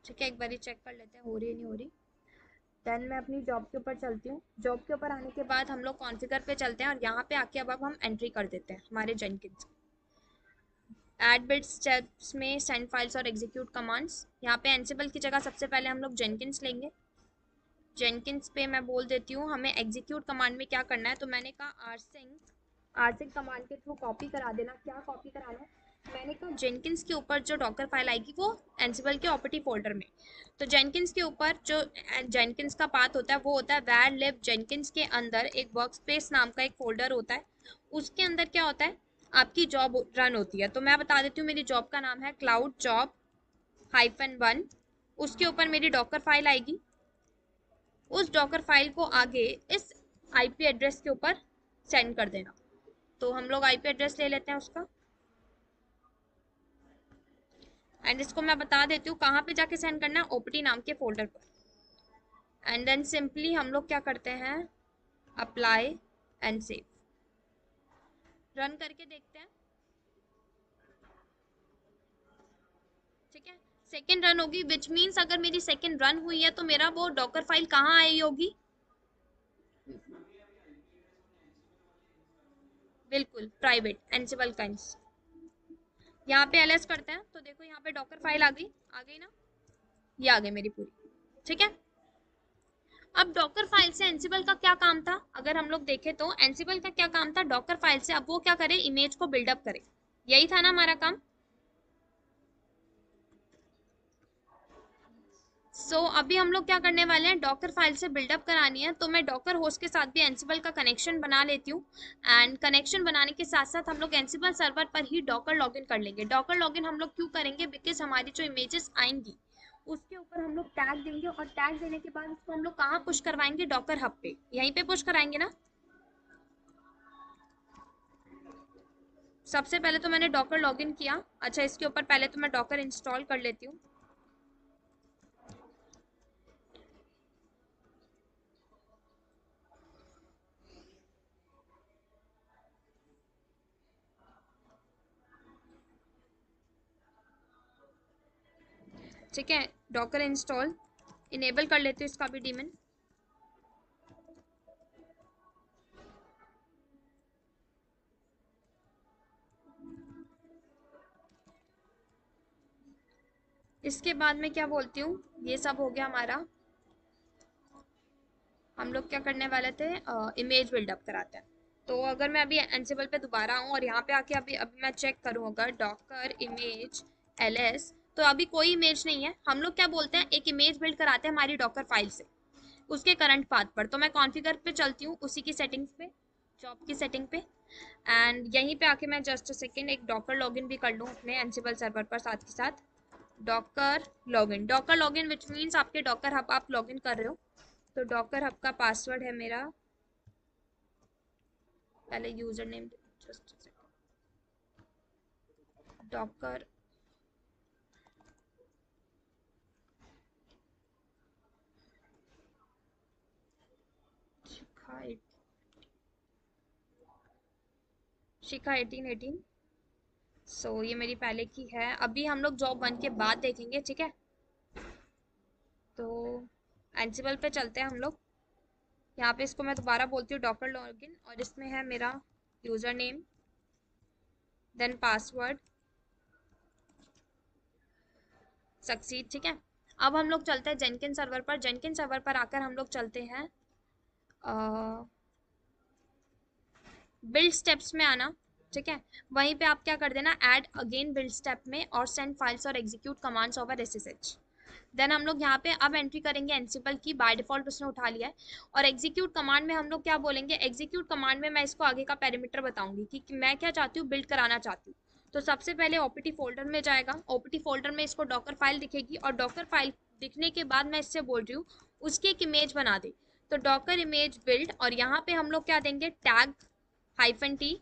ठीक है, एक बार चेक कर लेते हैं हो रही है नहीं हो रही। देन मैं अपनी जॉब के ऊपर चलती हूँ। जॉब के ऊपर आने के बाद हम लोग कॉन्फ़िगर पे चलते हैं और यहाँ पे आके अब हम एंट्री कर देते हैं हमारे जेनकिंस। ऐड बिट स्टेप्स में सेंड फाइल्स और एग्जीक्यूट कमांड्स। यहाँ पे एंसिबल की जगह सबसे पहले हम लोग जेनकिंस लेंगे। जेनकिंस पे मैं बोल देती हूँ हमें एग्जीक्यूट कमांड में क्या करना है। तो मैंने कहा rsync कमांड के थ्रू कॉपी करा देना। क्या कॉपी कराना है? मैंने कहा जेनकिंस के ऊपर जो डॉकर फाइल आएगी वो एंसिबल के ऑपरेटी फोल्डर में। तो जेनकिंस के ऊपर जो जेनकिंस का पाथ होता है वो होता है where lib जेनकिंस के अंदर एक वर्कस्पेस नाम का एक फोल्डर होता है। उसके अंदर क्या होता है, आपकी जॉब रन होती है। तो मैं बता देती हूँ मेरी जॉब का नाम है cloud job -1। उसके ऊपर मेरी डॉकर फाइल आएगी। उस डॉकर फाइल को आगे इस आईपी एड्रेस के ऊपर सेंड कर देना। तो हम लोग आईपी एड्रेस ले लेते हैं उसका एंड इसको मैं बता देती हूँ कहाँ पे जाके सेंड करना है, ओपीटी नाम के फोल्डर पर। एंड देन सिंपली हम लोग क्या करते हैं, अप्लाई एंड सेव। रन करके देखते हैं। ठीक है, सेकंड रन होगी विच मीन्स अगर मेरी सेकंड रन हुई है तो मेरा वो डॉकर फाइल कहाँ आई होगी, बिल्कुल प्राइवेट एंसिबल का। यहाँ पे एलएस करते हैं तो देखो यहाँ पे डॉकर फाइल आ गई ना, ये आ गई मेरी पूरी। ठीक है, अब डॉकर फाइल से एंसिबल का क्या काम था, अगर हम लोग देखें तो एंसिबल का क्या काम था डॉकर फाइल से, अब वो क्या करे, इमेज को बिल्डअप करे। यही था ना हमारा काम। अभी हम लोग क्या करने वाले हैं, डॉकर फाइल से बिल्डअप करानी है, तो मैं डॉकर होस्ट के साथ भी एंसिबल का कनेक्शन बना लेती हूँ। एंड कनेक्शन बनाने के साथ साथ हम लोग एंसिबल सर्वर पर ही डॉकर लॉगिन कर लेंगे। डॉकर लॉगिन हम लोग क्यों करेंगे, बिकॉज हमारी जो इमेजेस आएंगी उसके ऊपर हम लोग टैग देंगे, और टैग देने के बाद उसको हम लोग कहाँ पुश करवाएंगे, डॉकर हब पे, यहीं पे पुश कराएंगे ना। सबसे पहले तो मैंने डॉकर लॉगिन किया। अच्छा, इसके ऊपर पहले तो मैं डॉकर इंस्टॉल कर लेती हूँ। ठीक है, डॉकर इंस्टॉल इनेबल कर लेते हो इसका भी डीमन। इसके बाद में क्या बोलती हूँ, ये सब हो गया हमारा। हम लोग क्या करने वाले थे, इमेज बिल्डअप कराते हैं। तो अगर मैं अभी एंसिबल पे दोबारा आऊँ और यहाँ पे आके अभी मैं चेक करूँ अगर डॉकर इमेज ls, तो अभी कोई इमेज नहीं है। हम लोग क्या बोलते हैं, एक इमेज बिल्ड कराते हैं हमारी डॉकर फाइल से उसके करंट पाथ पर। तो मैं कॉन्फ़िगर पे चलती हूँ, उसी की सेटिंग्स पे, जॉब की सेटिंग पे, एंड यहीं पे आके मैं जस्ट सेकेंड एक डॉकर लॉगिन भी कर लूँ अपने एंसिबल सर्वर पर साथ के साथ। डॉकर लॉगिन विच मीन्स आपके डॉकर हब आप लॉगिन कर रहे हो। तो डॉकर हब का पासवर्ड है मेरा, पहले यूजर नेम, जस्ट डॉकर शिखा 1818। ये मेरी पहले की है। अभी हम लोग जॉब 1 के बाद देखेंगे, ठीक है। तो एंसिबल पे चलते हैं हम लोग। यहाँ पे इसको मैं दोबारा बोलती हूँ डॉकर लॉगिन, और इसमें है मेरा user name, then password, succeed, ठीक है। अब हम लोग चलते हैं जेनकिन सर्वर पर। जेनकिन सर्वर पर आकर हम लोग चलते हैं बिल्ड स्टेप्स में आना, ठीक है। वहीं पे आप क्या कर देना, ऐड अगेन बिल्ड स्टेप में, और सेंड फाइल्स और execute commands over SSH. Then हम लोग यहाँ पे अब एंट्री करेंगे एनसिबल की, बाय डिफॉल्ट उसने उठा लिया है। और एग्जीक्यूट कमांड में हम लोग क्या बोलेंगे, एग्जीक्यूट कमांड में मैं इसको आगे का पैरामीटर बताऊंगी कि मैं क्या चाहती हूँ, बिल्ड कराना चाहती हूँ। तो सबसे पहले ओपीटी फोल्डर में जाएगा, ओपीटी फोल्डर में इसको डॉकर फाइल दिखेगी, और डॉकर फाइल दिखने के बाद मैं इससे बोल रही हूँ उसकी एक इमेज बना दे। तो डॉकर इमेज बिल्ड, और यहाँ पे हम लोग क्या देंगे, टैग -t।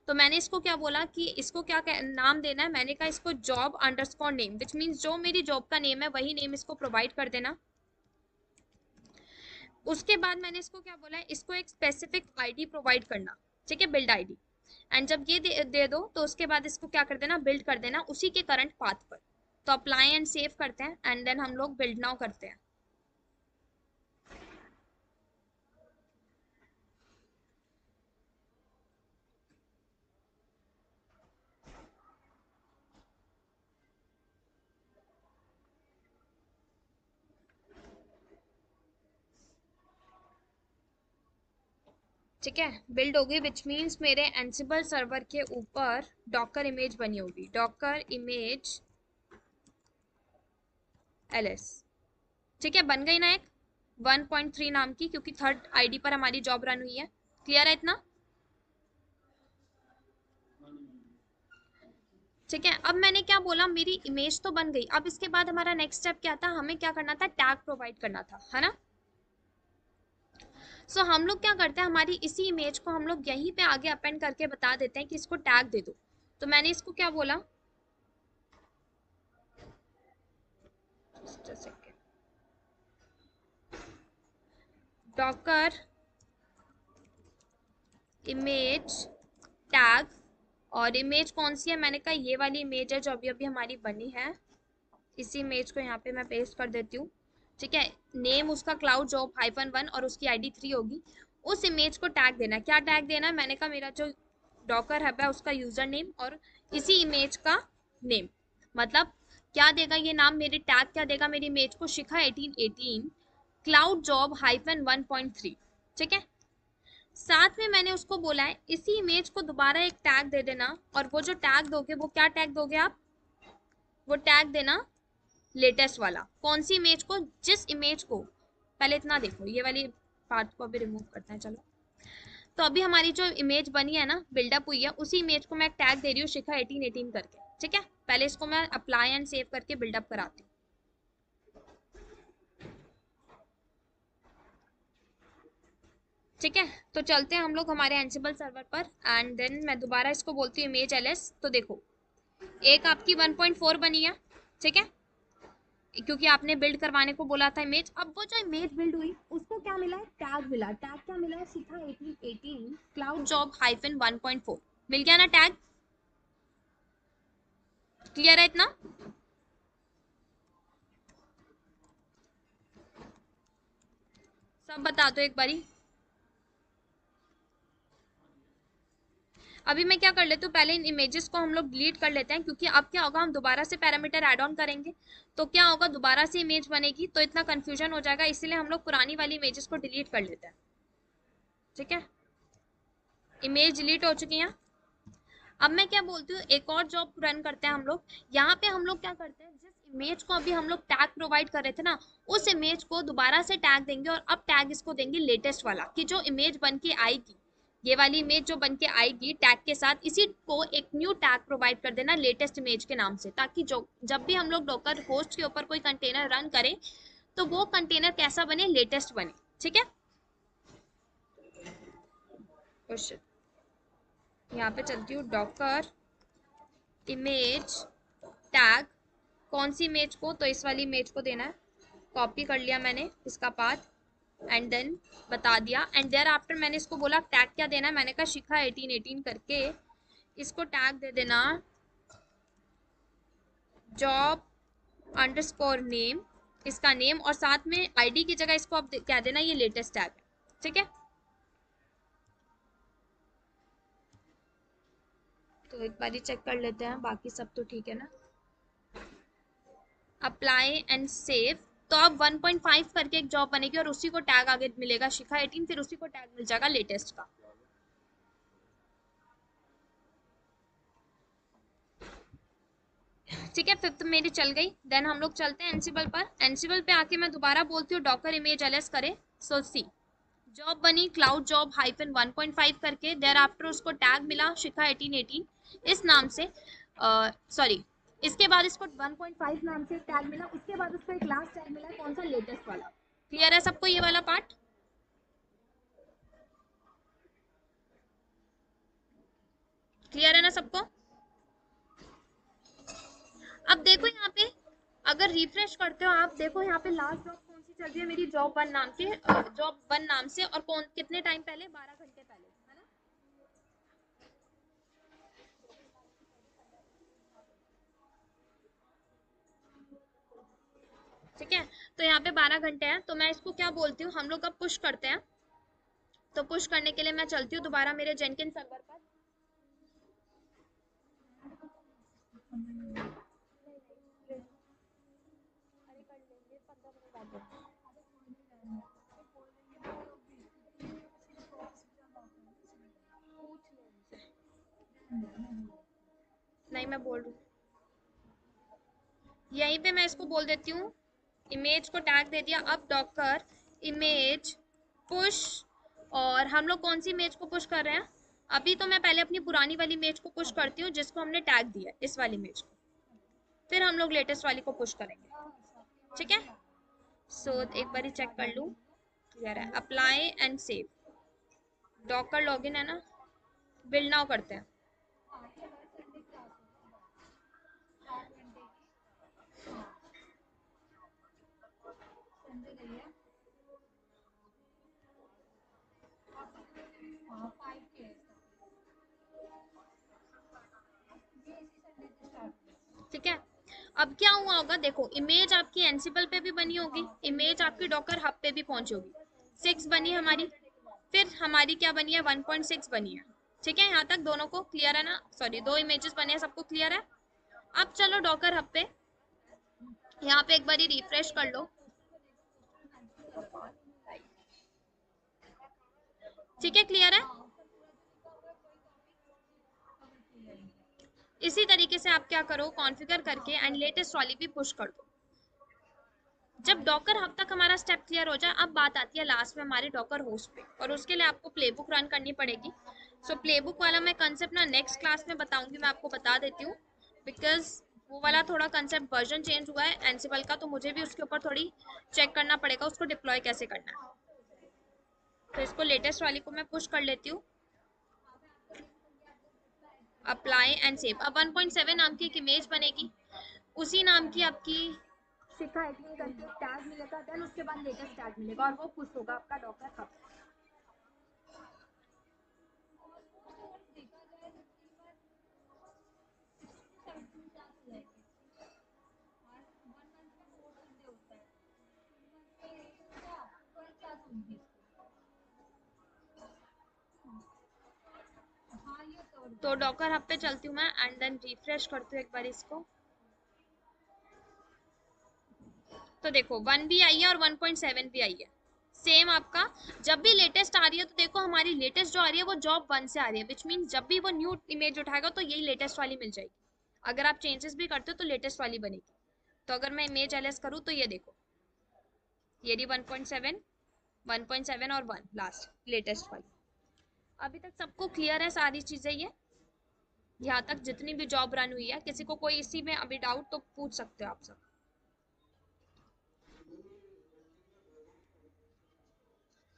तो मैंने इसको क्या बोला कि इसको क्या नाम देना है, मैंने कहा इसको job underscore name, which means जो मेरी जॉब का नेम है वही नेम इसको प्रोवाइड कर देना। उसके बाद मैंने इसको क्या बोला है, इसको एक स्पेसिफिक आईडी प्रोवाइड करना, ठीक है, बिल्ड आईडी। एंड जब ये दे दो तो उसके बाद इसको क्या कर देना, बिल्ड कर देना उसी के करंट पाथ पर। तो अप्लाई एंड सेव करते हैं, एंड देन हम लोग बिल्ड नाउ करते हैं। ठीक है, बिल्ड हो गई, विच मीन्स मेरे एंसिबल सर्वर के ऊपर डॉकर इमेज बनी होगी, डॉकर इमेज ls। ठीक है, बन गई ना एक 1.3 नाम की, क्योंकि थर्ड आईडी पर हमारी जॉब रन हुई है। क्लियर है इतना? ठीक है, अब मैंने क्या बोला, मेरी इमेज तो बन गई। अब इसके बाद हमारा नेक्स्ट स्टेप क्या था, हमें क्या करना था, टैग प्रोवाइड करना था, है ना। हम लोग क्या करते हैं, हमारी इसी इमेज को हम लोग यहीं पे आगे अपेंड करके बता देते हैं कि इसको टैग दे दो। तो मैंने इसको क्या बोला, डॉकर इमेज टैग, और इमेज कौन सी है, मैंने कहा ये वाली इमेज है जो अभी अभी हमारी बनी है। इसी इमेज को यहाँ पे मैं पेस्ट कर देती हूँ, ठीक है। नेम उसका क्लाउड जॉब -1 और उसकी आईडी 3 होगी। उस इमेज को टैग देना है। क्या टैग देना है, मैंने कहा मेरा जो डॉकर हब है उसका यूजर नेम और इसी इमेज का नेम। मतलब क्या देगा ये नाम, मेरे टैग क्या देगा मेरी इमेज को, शिखा 1818 क्लाउड जॉब -1.3, ठीक है। साथ में मैंने उसको बोला है इसी इमेज को दोबारा एक टैग दे देना, और वो जो टैग दोगे वो क्या टैग दोगे आप, वो टैग देना लेटेस्ट वाला। कौन सी इमेज को, जिस इमेज को, पहले इतना देखो, ये वाली पार्ट को अभी रिमूव करते हैं चलो। तो अभी हमारी जो इमेज बनी है ना, बिल्डअप हुई है, उसी इमेज को मैं एक टैग दे रही हूँ शिखा 1818 करके, ठीक है। पहले इसको मैं अप्लाई एंड सेव करके बिल्डअप कराती हूँ। ठीक है, तो चलते हैं हम लोग हमारे एंसिबल सर्वर पर, एंड देन मैं दोबारा इसको बोलती हूँ इमेज एलएस। तो देखो एक आपकी 1.4 बनी है, ठीक है, क्योंकि आपने बिल्ड करवाने को बोला था इमेज। अब वो जो इमेज बिल्ड हुई उसको क्या मिला है, टैग मिला। टैग क्या मिला है, शिखा 1818 क्लाउड जॉब हाइफन 1.4 मिल गया ना टैग। क्लियर है इतना। सब बता दो एक बारी। अभी मैं क्या कर लेती हूँ, पहले इन इमेजेस को हम लोग डिलीट कर लेते हैं, क्योंकि अब क्या होगा, हम दोबारा से पैरामीटर ऐड ऑन करेंगे तो क्या होगा, दोबारा से इमेज बनेगी तो इतना कंफ्यूजन हो जाएगा, इसीलिए हम लोग पुरानी वाली इमेजेस को डिलीट कर लेते हैं। ठीक है, इमेज डिलीट हो चुकी है। अब मैं क्या बोलती हूँ, एक और जॉब रन करते हैं हम लोग। यहाँ पे हम लोग क्या करते हैं, जिस इमेज को अभी हम लोग टैग प्रोवाइड कर रहे थे ना, उस इमेज को दोबारा से टैग देंगे, और अब टैग इसको देंगे लेटेस्ट वाला, कि जो इमेज बन के आएगी, ये वाली इमेज जो बन के आएगी टैग के साथ, इसी को एक न्यू टैग प्रोवाइड कर देना लेटेस्ट इमेज के नाम से, ताकि जो जब भी हम लोग डॉकर होस्ट के ऊपर कोई कंटेनर रन करें तो वो कंटेनर कैसा बने, लेटेस्ट बने। ठीक है, क्वेश्चन यहाँ पे चलती हूँ, डॉकर इमेज टैग, कौन सी इमेज को, तो इस वाली इमेज को देना है। कॉपी कर लिया मैंने इसका पाथ, एंड देन बता दिया, एंड देयर आफ्टर मैंने इसको बोला टैग क्या देना है, मैंने कहा शिखा 1818 करके इसको टैग दे देना जॉब अंडरस्कोर नेम, इसका नेम, और साथ में आईडी की जगह इसको अब क्या देना, ये लेटेस्ट टैग है। ठीक है, तो एक बार चेक कर लेते हैं, बाकी सब तो ठीक है ना। अप्लाई एंड सेव, तो अब 1.5 करके एक जॉब बनेगी, और उसी को टैग आगे मिलेगा शिखा 18, फिर उसी को टैग मिल जाएगा लेटेस्ट का। ठीक है, फिफ्थ मेरी चल गई। देन हम लोग चलते हैं एनसिबल पर। एनसिबल पे आके मैं दोबारा बोलती हूँ डॉकर इमेज एलएस करे। सो सी जॉब बनी क्लाउड जॉब हाइफन 1.5 करके, देयर आफ्टर उसको टैग मिला शिखा 1818 इस नाम से, सॉरी इसके बाद इसको 1.5 नाम से टैग मिला, उसके बाद उसको एक लास्ट टैग मिला, कौन सा, लेटेस्ट वाला। क्लियर है सबको ये वाला पार्ट। क्लियर है ना सबको। अब देखो यहाँ पे, अगर रिफ्रेश करते हो आप, देखो यहाँ पे लास्ट जॉब कौन सी चल रही है मेरी, जॉब वन नाम के, जॉब वन नाम से, और कौन कितने टाइम पहले, 12 घंटे पहले, है ना। ठीक है, तो यहाँ पे 12 घंटे हैं, तो मैं इसको क्या बोलती हूँ, हम लोग अब पुश करते हैं। तो पुश करने के लिए मैं चलती हूँ दोबारा मेरे जेनकिन सर्वर पर। नहीं मैं बोल रही हूँ, यहीं पे मैं इसको बोल देती हूँ, इमेज को टैग दे दिया, अब डॉकर इमेज पुश, और हम लोग कौन सी इमेज को पुश कर रहे हैं, अभी तो मैं पहले अपनी पुरानी वाली इमेज को पुश करती हूँ जिसको हमने टैग दिया है, इस वाली इमेज को, फिर हम लोग लेटेस्ट वाली को पुश करेंगे। ठीक है, सो एक बार चेक कर लूँ, क्लियर है। Apply and save, Docker login है ना, बिल्ड नाउ करते हैं। ठीक है, अब क्या हुआ होगा, देखो इमेज आपकी एनसिबल पे भी बनी होगी, इमेज आपकी डॉकर हब पे भी पहुंची होगी, 6 बनी हमारी, फिर हमारी क्या बनी है, 1.6 बनी है। ठीक है, यहाँ तक दोनों को क्लियर है ना, सॉरी 2 इमेजेस बने हैं, सबको क्लियर है। अब चलो डॉकर हब पे, यहाँ पे एक बार रिफ्रेश कर लो। ठीक है, क्लियर है? इसी तरीके से आप क्या करो, कॉन्फ़िगर करके एंड लेटेस्ट वाली भी पुश कर दो। जब डॉकर हब तक हमारा स्टेप क्लियर हो जाए, अब बात आती है लास्ट में हमारे डॉकर होस्ट पे, और उसके लिए आपको प्लेबुक रन करनी पड़ेगी। सो प्लेबुक वाला मैं कंसेप्ट ना नेक्स्ट क्लास में बताऊंगी, मैं आपको बता देती हूँ, बिकॉज वो वाला थोड़ा कंसेप्ट वर्जन चेंज हुआ है एंसिबल का, तो मुझे भी उसके ऊपर थोड़ी चेक करना पड़ेगा उसको डिप्लॉय कैसे करना है। तो इसको लेटेस्ट वाली को मैं पुश कर लेती हूँ, अप्लाई एंड सेव। अब 1.7 नाम की एक इमेज बनेगी, उसी नाम की आपकी शिखा एडमिन करके टैग मिलेगा, देन उसके बाद लेटेस्ट टैग मिलेगा और वो पुश होगा आपका डॉकर हब। तो डॉकर हब पे चलती हूँ मैं एंड देन रिफ्रेश करती हूँ एक बार इसको। तो देखो 1 भी आई है और 1.7 भी आई है, सेम आपका। जब भी लेटेस्ट आ रही है तो देखो हमारी लेटेस्ट जो आ रही है वो जॉब 1 से आ रही है, विच मीन जब भी वो न्यू इमेज उठाएगा तो यही लेटेस्ट वाली मिल जाएगी। अगर आप चेंजेस भी करते हो तो लेटेस्ट वाली बनेगी। तो अगर मैं इमेज एलएस करूँ तो ये देखो, ये रही 1.7, 1.7 और 1 लास्ट लेटेस्ट वाली। अभी तक सबको क्लियर है सारी चीजें? ये यहाँ तक जितनी भी जॉब रन हुई है, किसी को कोई इसी में अभी डाउट तो पूछ सकते हो आप सब।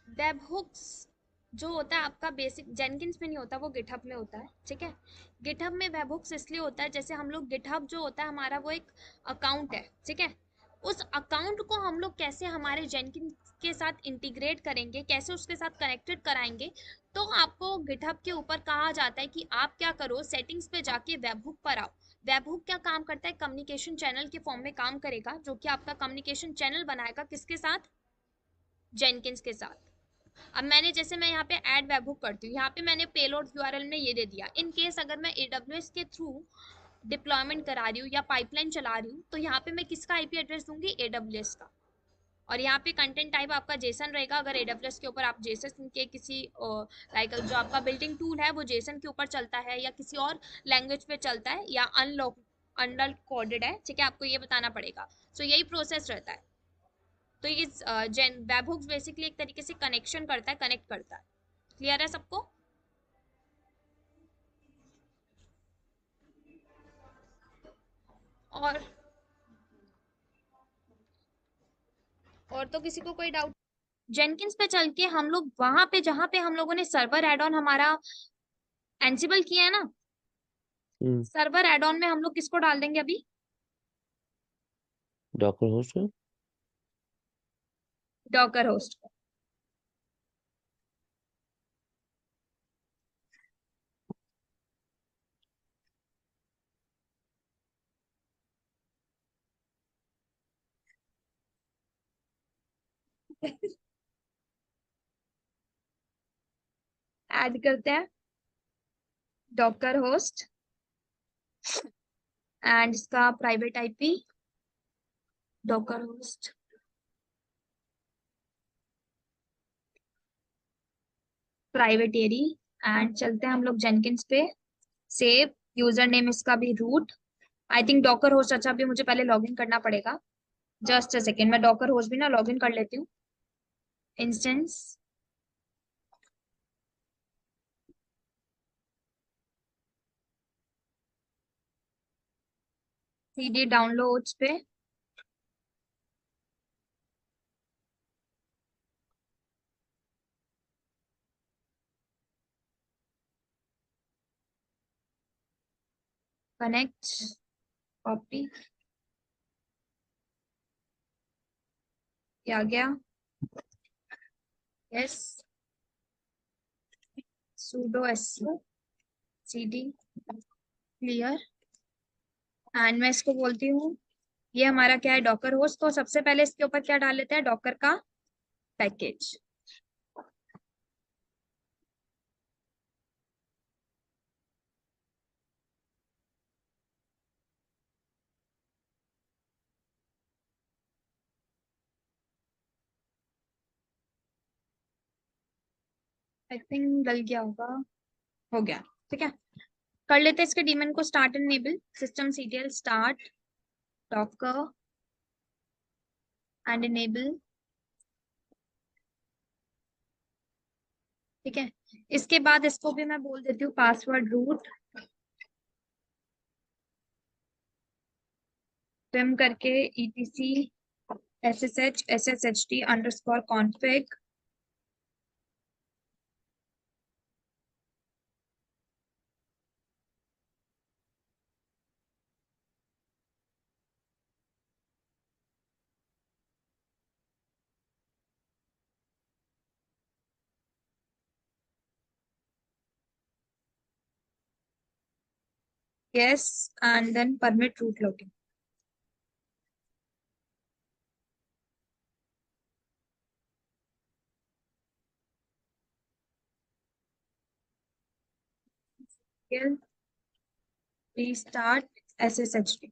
वेब हुक्स जो होता है आपका बेसिक जेनकिंस में नहीं होता, वो गिटहब में होता है, ठीक है। गिटहब में वेब हुक्स इसलिए होता है, जैसे हम लोग गिटहब जो होता है हमारा वो एक अकाउंट है, ठीक है। उस अकाउंट को हम लोग कैसे हमारे जेनकिंस के साथ इंटीग्रेट करेंगे, कैसे उसके साथ कनेक्टेड कराएंगे, तो आपको गिटहब के ऊपर कहा जाता है कि आप क्या करो, सेटिंग्स पे जाके वेब हुक पर आओ। वेब हुक क्या काम करता है, कम्युनिकेशन चैनल के फॉर्म में काम करेगा, जो कि आपका कम्युनिकेशन चैनल बनाएगा किसके साथ, जेनकिंस के साथ। अब मैंने जैसे मैं यहाँ पे ऐड वेबहुक करती हूँ, यहाँ पे मैंने पेलोड यूआरएल में ये दे दिया। इन केस अगर मैं एडब्ल्यूएस के थ्रू डिप्लॉयमेंट करा रही हूँ या पाइपलाइन चला रही हूँ, तो यहाँ पे मैं किसका आईपी एड्रेस दूंगी, एडब्ल्यूएस का। और यहाँ पे कंटेंट टाइप आपका जेसन रहेगा, अगर एडब्ल्यूएस के ऊपर आप जेसन के किसी लाइक जो आपका बिल्डिंग टूल है वो जेसन के ऊपर चलता है या किसी और लैंग्वेज पे चलता है या अनलॉक अंडर कोडेड है, ठीक है, आपको ये बताना पड़ेगा। सो यही प्रोसेस रहता है। तो ये जेन वेबहुक्स बेसिकली एक तरीके से कनेक्शन करता है, कनेक्ट करता है। क्लियर है सबको? और तो किसी को कोई डाउट? जेनकिंस पे चल के हम लोग वहां पे जहां पे हम लोगों ने सर्वर एड ऑन हमारा एंसिबल किया है ना, सर्वर एड ऑन में हम लोग किसको डाल देंगे अभी, डॉकर होस्ट। डॉकर होस्ट को। ऐड करते हैं डॉकर होस्ट एंड इसका private IP docker host private एरी। एंड चलते हैं हम लोग जेनकिंस पे, सेव यूजर नेम इसका भी root. I think docker host, अच्छा अभी मुझे पहले लॉगिन करना पड़ेगा, जस्ट अ सेकेंड, मैं डॉकर होस्ट भी ना लॉगिन कर लेती हूँ। इंस्टेंस सीडी डाउनलोड्स पे कनेक्ट, कॉपी, आ गया, yes, sudo su cd clear. And मैं इसको बोलती हूँ, ये हमारा क्या है, डॉकर होस्ट। तो सबसे पहले इसके ऊपर क्या डाल लेते हैं, डॉकर का पैकेज। आई थिंक डल गया होगा, हो गया। ठीक है, कर लेते हैं इसके डीमन को start enable system CTL start Docker and enable. ठीक है, इसके बाद इसको भी मैं बोल देती हूँ पासवर्ड रूट विम करके etc sshd underscore config. yes and then permit root login। Restart sshd,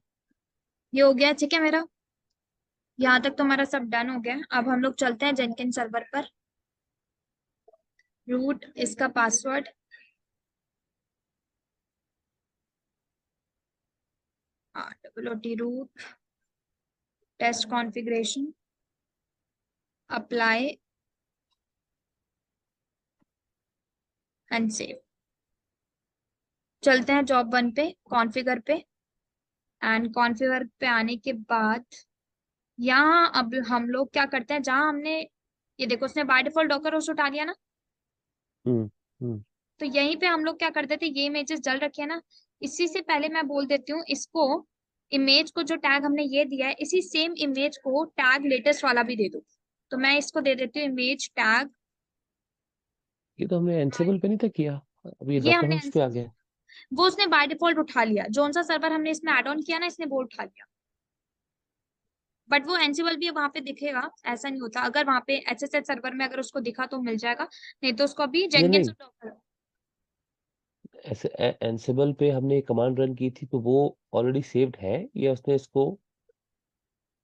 ये हो गया। ठीक है, मेरा यहाँ तक तो हमारा सब डन हो गया। अब हम लोग चलते हैं जेनकिन सर्वर पर। रूट इसका password WOT root test configuration apply and save. चलते हैं जॉब 1 पे कॉन्फ़िगर पे। एंड कॉन्फ़िगर पे आने के बाद यहाँ अब हम लोग क्या करते हैं, जहां हमने ये देखो उसने बाय डिफॉल्ट डॉकर होस्ट उठा लिया ना, हम्म हम्म तो यहीं पे हम लोग क्या करते थे, ये इमेजेस जल रखे हैं ना, इसी से पहले मैं बोल देती हूँ इसको, इमेज को जो टैग हमने ये दिया है इसी सेम इमेज को टैग लेटेस्ट वाला भी दे दो। तो मैं इसको दे देती हूँ इमेज टैग। ये तो हमने एनसेबल पे नहीं था किया, अब ये ये डॉकर हमने हाउस पे आ गया। वो उसने बाय डिफॉल्ट उठा लिया, जो सा सर्वर हमने इसमें एड ऑन किया ना इसने वो उठा लिया। बट वो एनसिबल भी वहां पे दिखेगा, ऐसा नहीं होता। अगर वहां पे एचएसएच सर्वर में अगर उसको दिखा तो मिल जाएगा, नहीं तो उसको अभी नहीं जेनकिन्स नहीं, और डॉकर। ऐसे एनसेबल पे हमने कमांड रन की थी तो वो ऑलरेडी सेव्ड है या उसने इसको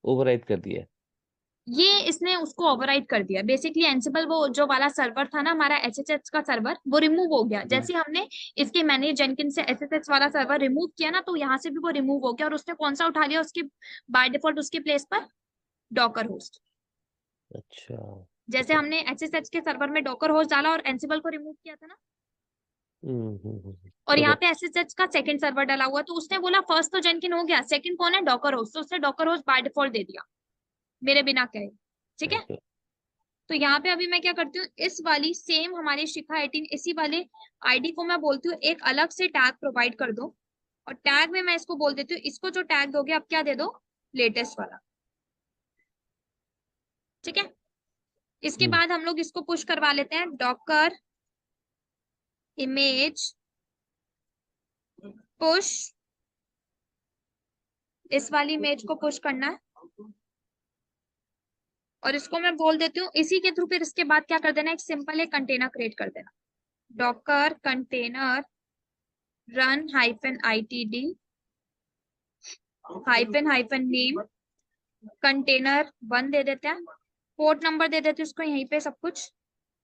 ओवरराइट कर दिया है? ये इसने उसको ओवरराइड कर दिया बेसिकली। एनसिबल वो जो वाला सर्वर था ना हमारा एचएचएस का सर्वर, वो रिमूव हो गया हम्म, जैसे हमने इसके मैनेज जेनकिन से एचएचएस वाला सर्वर रिमूव किया ना, तो यहाँ से भी वो रिमूव हो गया। और उसने कौन सा उठा लिया उसके बाय डिफॉल्ट उसके प्लेस पर, डॉकर होस्ट। अच्छा। जैसे हमने एचएसएच के सर्वर में डॉकर होस्ट डाला और एनसिबल को रिमूव किया था ना, और यहाँ ओके। पे एसएसएच का सेकंड सर्वर डाला हुआ है, तो उसने बोला फर्स्ट तो जेनकिन हो गया, सेकंड कौन है, डॉकर होस्ट, तो उसने डॉकर होस्ट बाय डिफॉल्ट दे दिया मेरे बिना कहे। ठीक है, ओके। तो यहाँ पे अभी मैं क्या करती हूँ, इस वाली सेम हमारी शिखा 18 इसी वाले आईडी को मैं बोलती हूँ एक अलग से टैग प्रोवाइड कर दो। और टैग में मैं इसको बोल देती हूँ, इसको जो टैग दोगे अब क्या दे दो, लेटेस्ट वाला। ठीक है, इसके हम्म बाद हम लोग इसको पुश करवा लेते हैं डॉकर इमेज पुश, इस वाली इमेज को पुश करना है। और इसको मैं बोल देती हूँ इसी के थ्रू, फिर इसके बाद क्या कर देना, एक सिंपल एक कंटेनर क्रिएट कर देना, Docker container run hyphen ITD hyphen hyphen name container 1 दे देते हैं। पोर्ट नंबर दे देते हैं उसको यहीं पे सब कुछ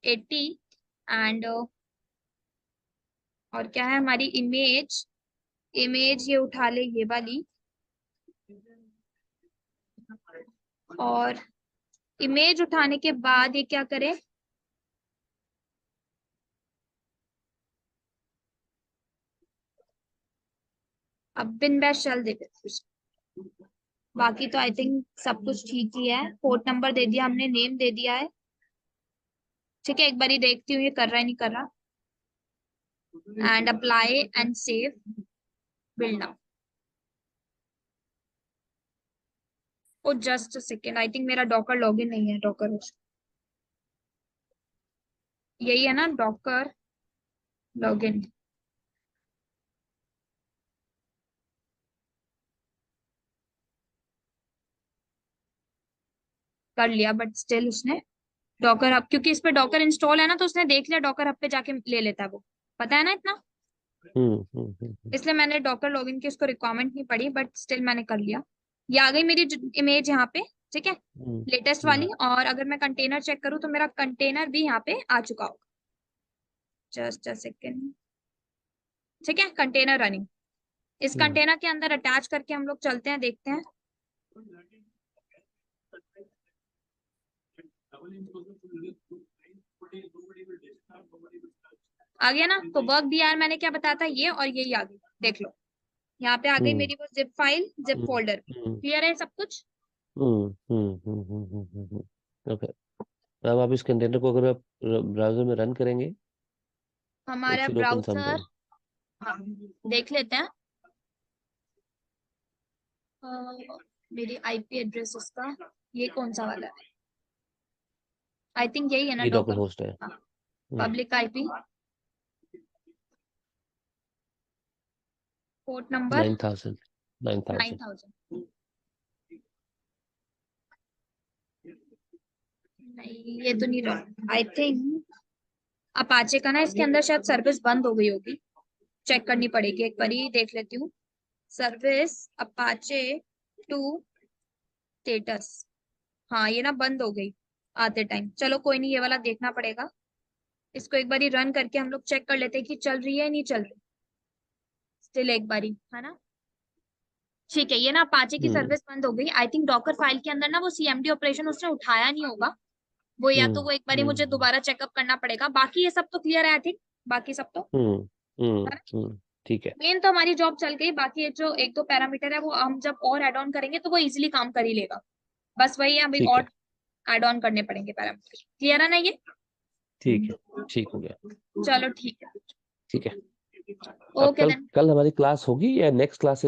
80। एंड और क्या है हमारी इमेज, इमेज ये उठा ले ये वाली। और इमेज उठाने के बाद ये क्या करे, अब बिन बैश शेल दे देते हैं उसको। बाकी तो आई थिंक सब कुछ ठीक ही है, पोर्ट नंबर दे दिया हमने, नेम दे दिया है। ठीक है, एक बारी देखती हूँ ये कर रहा है नहीं कर रहा। And apply and save build now. Oh just second, I think मेरा डॉकर लॉगिन नहीं है, डॉकर होस्ट यही है ना, डॉकर लॉगिन कर लिया। बट स्टिल उसने डॉकर हब, क्योंकि इस पे डॉकर इंस्टॉल है ना, तो उसने देख लिया डॉकर हब पे जाके ले लेता है वो, पता है ना इतना। इसलिए मैंने डॉकर लॉगिन की उसको रिक्वायरमेंट नहीं पड़ी, बट स्टिल मैंने कर लिया। ये आ गई मेरी इमेज यहाँ पे। ठीक है, हम्म लेटेस्ट हम्म वाली। और अगर मैं कंटेनर चेक करूँ तो मेरा कंटेनर भी यहाँ पे आ चुका होगा। Just a second. ठीक है, कंटेनर रनिंग। इस हम्म कंटेनर के अंदर अटैच करके हम लोग चलते हैं, देखते हैं। आ गया ना? तो वर्क दिया है मैंने, क्या बताया था, ये और ये आ गया, देख लो। यहाँ पे आ गई हम्म मेरी वो जिप फाइल, जिप हम्म फोल्डर। हम्म क्लियर है सब कुछ? ओके। अब आप इस कंटेनर को अगर आप ब्राउजर में रन करेंगे तो हमारा फिर ओपन सम ब्राउजर, करें। हाँ, देख लेते हैं। मेरी आईपी एड्रेस उसका, ये कौन सा वाला है? आई थिंक यही है ना, ये लोकल डॉकर। होस्ट है। हम्म पब्लिक आईपी, पोर्ट नंबर 9000 9000। 9000। नहीं, ये तो नहीं रहा आई थिंक। अपाचे का ना इसके अंदर शायद सर्विस बंद हो गई होगी, चेक करनी पड़ेगी, एक बार ही देख लेती हूँ। सर्विस अपाचे टू स्टेटस, हाँ ये ना बंद हो गई आते टाइम। चलो कोई नहीं, ये वाला देखना पड़ेगा। इसको एक बारी रन करके हम लोग चेक कर लेते हैं कि चल रही है या नहीं चल रही। स्टिल एक बारी, है ना? ठीक है, ये ना अपाचे की हम्म सर्विस बंद हो गई आई थिंक। डॉकर फाइल के अंदर ना वो सीएमडी ऑपरेशन उसने उठाया नहीं होगा वो, या तो हम्म वो एक बारी मुझे हम्म दोबारा चेकअप करना पड़ेगा। बाकी ये सब तो क्लियर है आई थिंक, बाकी सब तो। ठीक है। मेन तो हमारी जॉब चल गई, बाकी ये जो एक दो पैरामीटर है वो हम जब और ऐड ऑन करेंगे तो वो इजीली काम कर ही लेगा। बस वही है, अभी ठीक और है। ऐड ऑन करने पड़ेंगे पैरामीटर। क्लियर है ना ये? ठीक है। ठीक हो गया। चलो ठीक है। ठीक है। अब ओके कल देन। कल हमारी क्लास होगी या नेक्स्ट क्लासेस